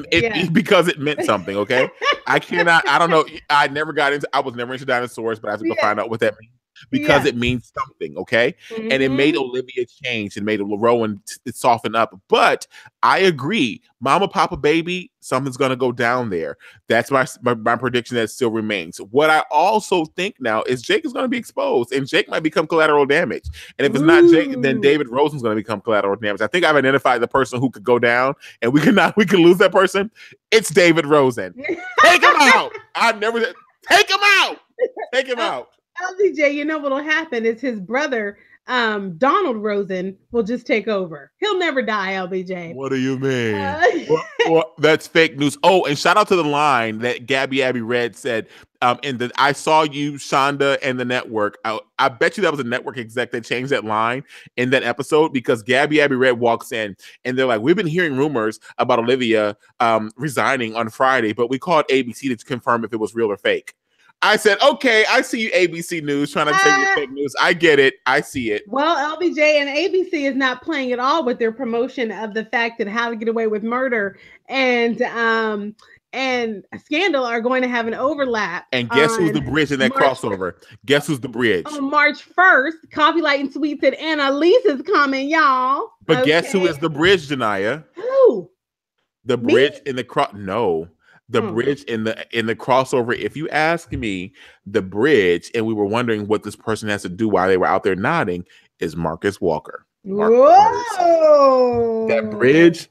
because it meant something, okay? I don't know. I was never into dinosaurs, but I have to go Yeah. find out what that means because Yeah. it means something, okay? And it made Mm-hmm. Olivia change and made Rowan soften up. But I agree, Mama, Papa, Baby, something's gonna go down there. That's my prediction that still remains. What I also think now is Jake is gonna be exposed, and Jake might become collateral damage. And if it's not Jake, then David Rosen's gonna become collateral damage. I think I've identified the person who could go down, and we can lose that person. It's David Rosen. Take him out. Take him out. Take him out. LBJ, you know what'll happen is his brother, Donald Rosen, will just take over. He'll never die, LBJ. What do you mean? Well, that's fake news. Oh, and shout out to the line that Gabby Abby Red said. I saw you, Shonda, and the network. I bet you that was a network exec that changed that line in that episode because Gabby Abby Red walks in and they're like, "We've been hearing rumors about Olivia resigning on Friday, but we called ABC to confirm if it was real or fake." I said, okay, I see you, ABC News, trying to say your fake news. I get it. I see it. Well, LBJ and ABC is not playing at all with their promotion of the fact that How to Get Away with Murder and Scandal are going to have an overlap. And guess who's the bridge in that crossover? Guess who's the bridge? On March 1st, Coffee Light and Sweet said Annalise is coming, y'all. But guess who is the bridge, Janiyah? Who? The bridge in the no. The bridge in the crossover. If you ask me, the bridge, and we were wondering what this person has to do while they were out there nodding, is Marcus Walker. Whoa! That bridge,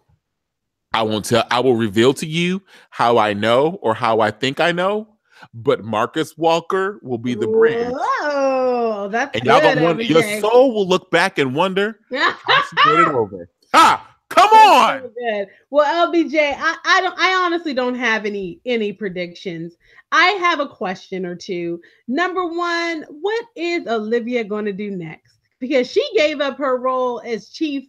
I will reveal to you how I know or how I think I know, but Marcus Walker will be the bridge. Oh, that's and y'all gonna wonder, your soul will look back and wonder how she made it over. Ha! Come on. So good. Well, LBJ, I honestly don't have any predictions. I have a question or two. Number one, what is Olivia going to do next? Because she gave up her role as chief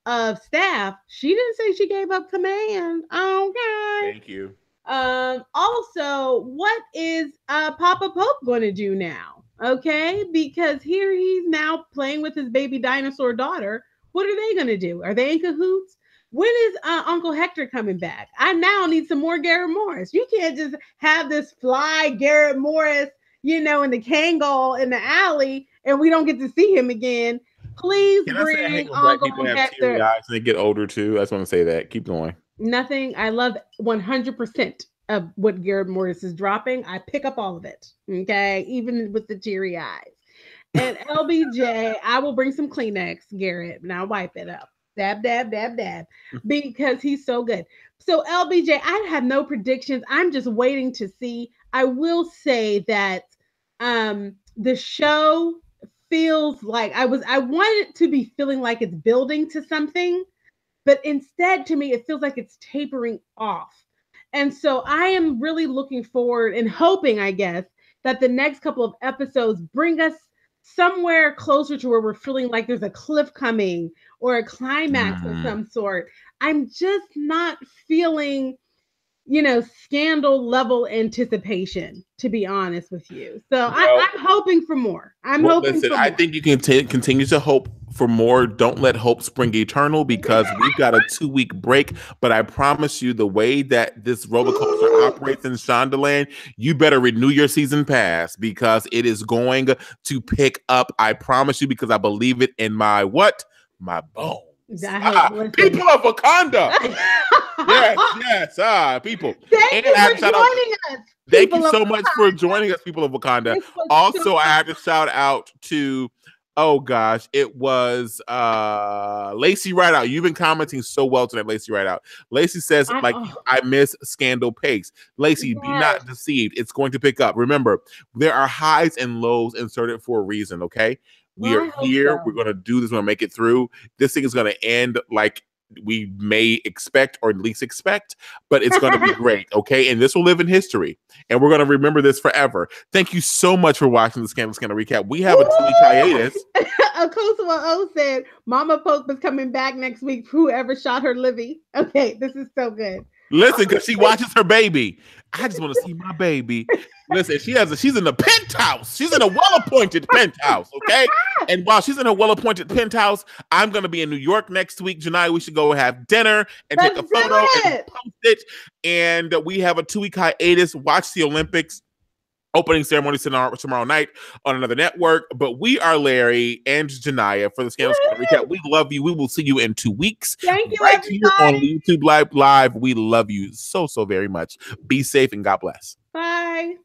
of staff. She didn't say she gave up command. Okay. Thank you. Also, what is Papa Pope going to do now? Okay, because here he's now playing with his baby dinosaur daughter. What are they going to do? Are they in cahoots? When is Uncle Hector coming back? I now need some more Garrett Morris. You can't just have this fly Garrett Morris, in the Kangol in the alley, and we don't get to see him again. Please bring Uncle Hector. Teary eyes and they get older too. I just want to say that. Keep going. Nothing. I love 100% of what Garrett Morris is dropping. I pick up all of it. Okay, even with the teary eyes. And LBJ, I will bring some Kleenex, Garrett, and I'll wipe it up. Dab, dab, dab, dab, because he's so good. So LBJ, I have no predictions. I'm just waiting to see. I will say that the show feels like I want it to be feeling like it's building to something, but instead to me, it feels like it's tapering off. And so I am really looking forward and hoping, I guess, that the next couple of episodes bring us somewhere closer to where we're feeling like there's a cliff coming or a climax of some sort. I'm just not feeling scandal level anticipation, to be honest with you. So Well, I'm hoping for more. listen, I think you can continue to hope for more. Don't let hope spring eternal, because we've got a 2-week break. But I promise you, the way that this roller coaster operates in Shondaland, you better renew your season pass, because it is going to pick up. I promise you, because I believe it in my what? My bones. People of Wakanda. yes, people. Thank you for joining us. Thank you so much for joining us, people of Wakanda. Also, I have to shout out to, oh gosh, it was Lacey Rideout. You've been commenting so well tonight, Lacey Rideout. Lacey says, I miss Scandal Pace. Lacey, be not deceived. It's going to pick up. Remember, there are highs and lows inserted for a reason, okay? We are here. We're going to do this. We're going to make it through. This thing is going to end like we may expect, or at least expect, but it's going to be great, okay? And this will live in history, and we're going to remember this forever. Thank you so much for watching the Scandal Recap. We have a 2-week hiatus. Akosua O said, Mama Pope is coming back next week. Whoever shot her Livy. Okay, this is so good. Listen, because she watches her baby. I just want to see my baby. Listen, she's in the penthouse. She's in a well-appointed penthouse, okay? And while she's in a well-appointed penthouse, I'm going to be in New York next week. Janai, we should go have dinner and take a photo and post it. And we have a 2-week hiatus. Watch the Olympics. Opening ceremony tomorrow night on another network. But we are Larry and Janaya for the Scandal Recap. We love you. We will see you in 2 weeks. Thank you, right here on YouTube Live. We love you so very much. Be safe and God bless. Bye.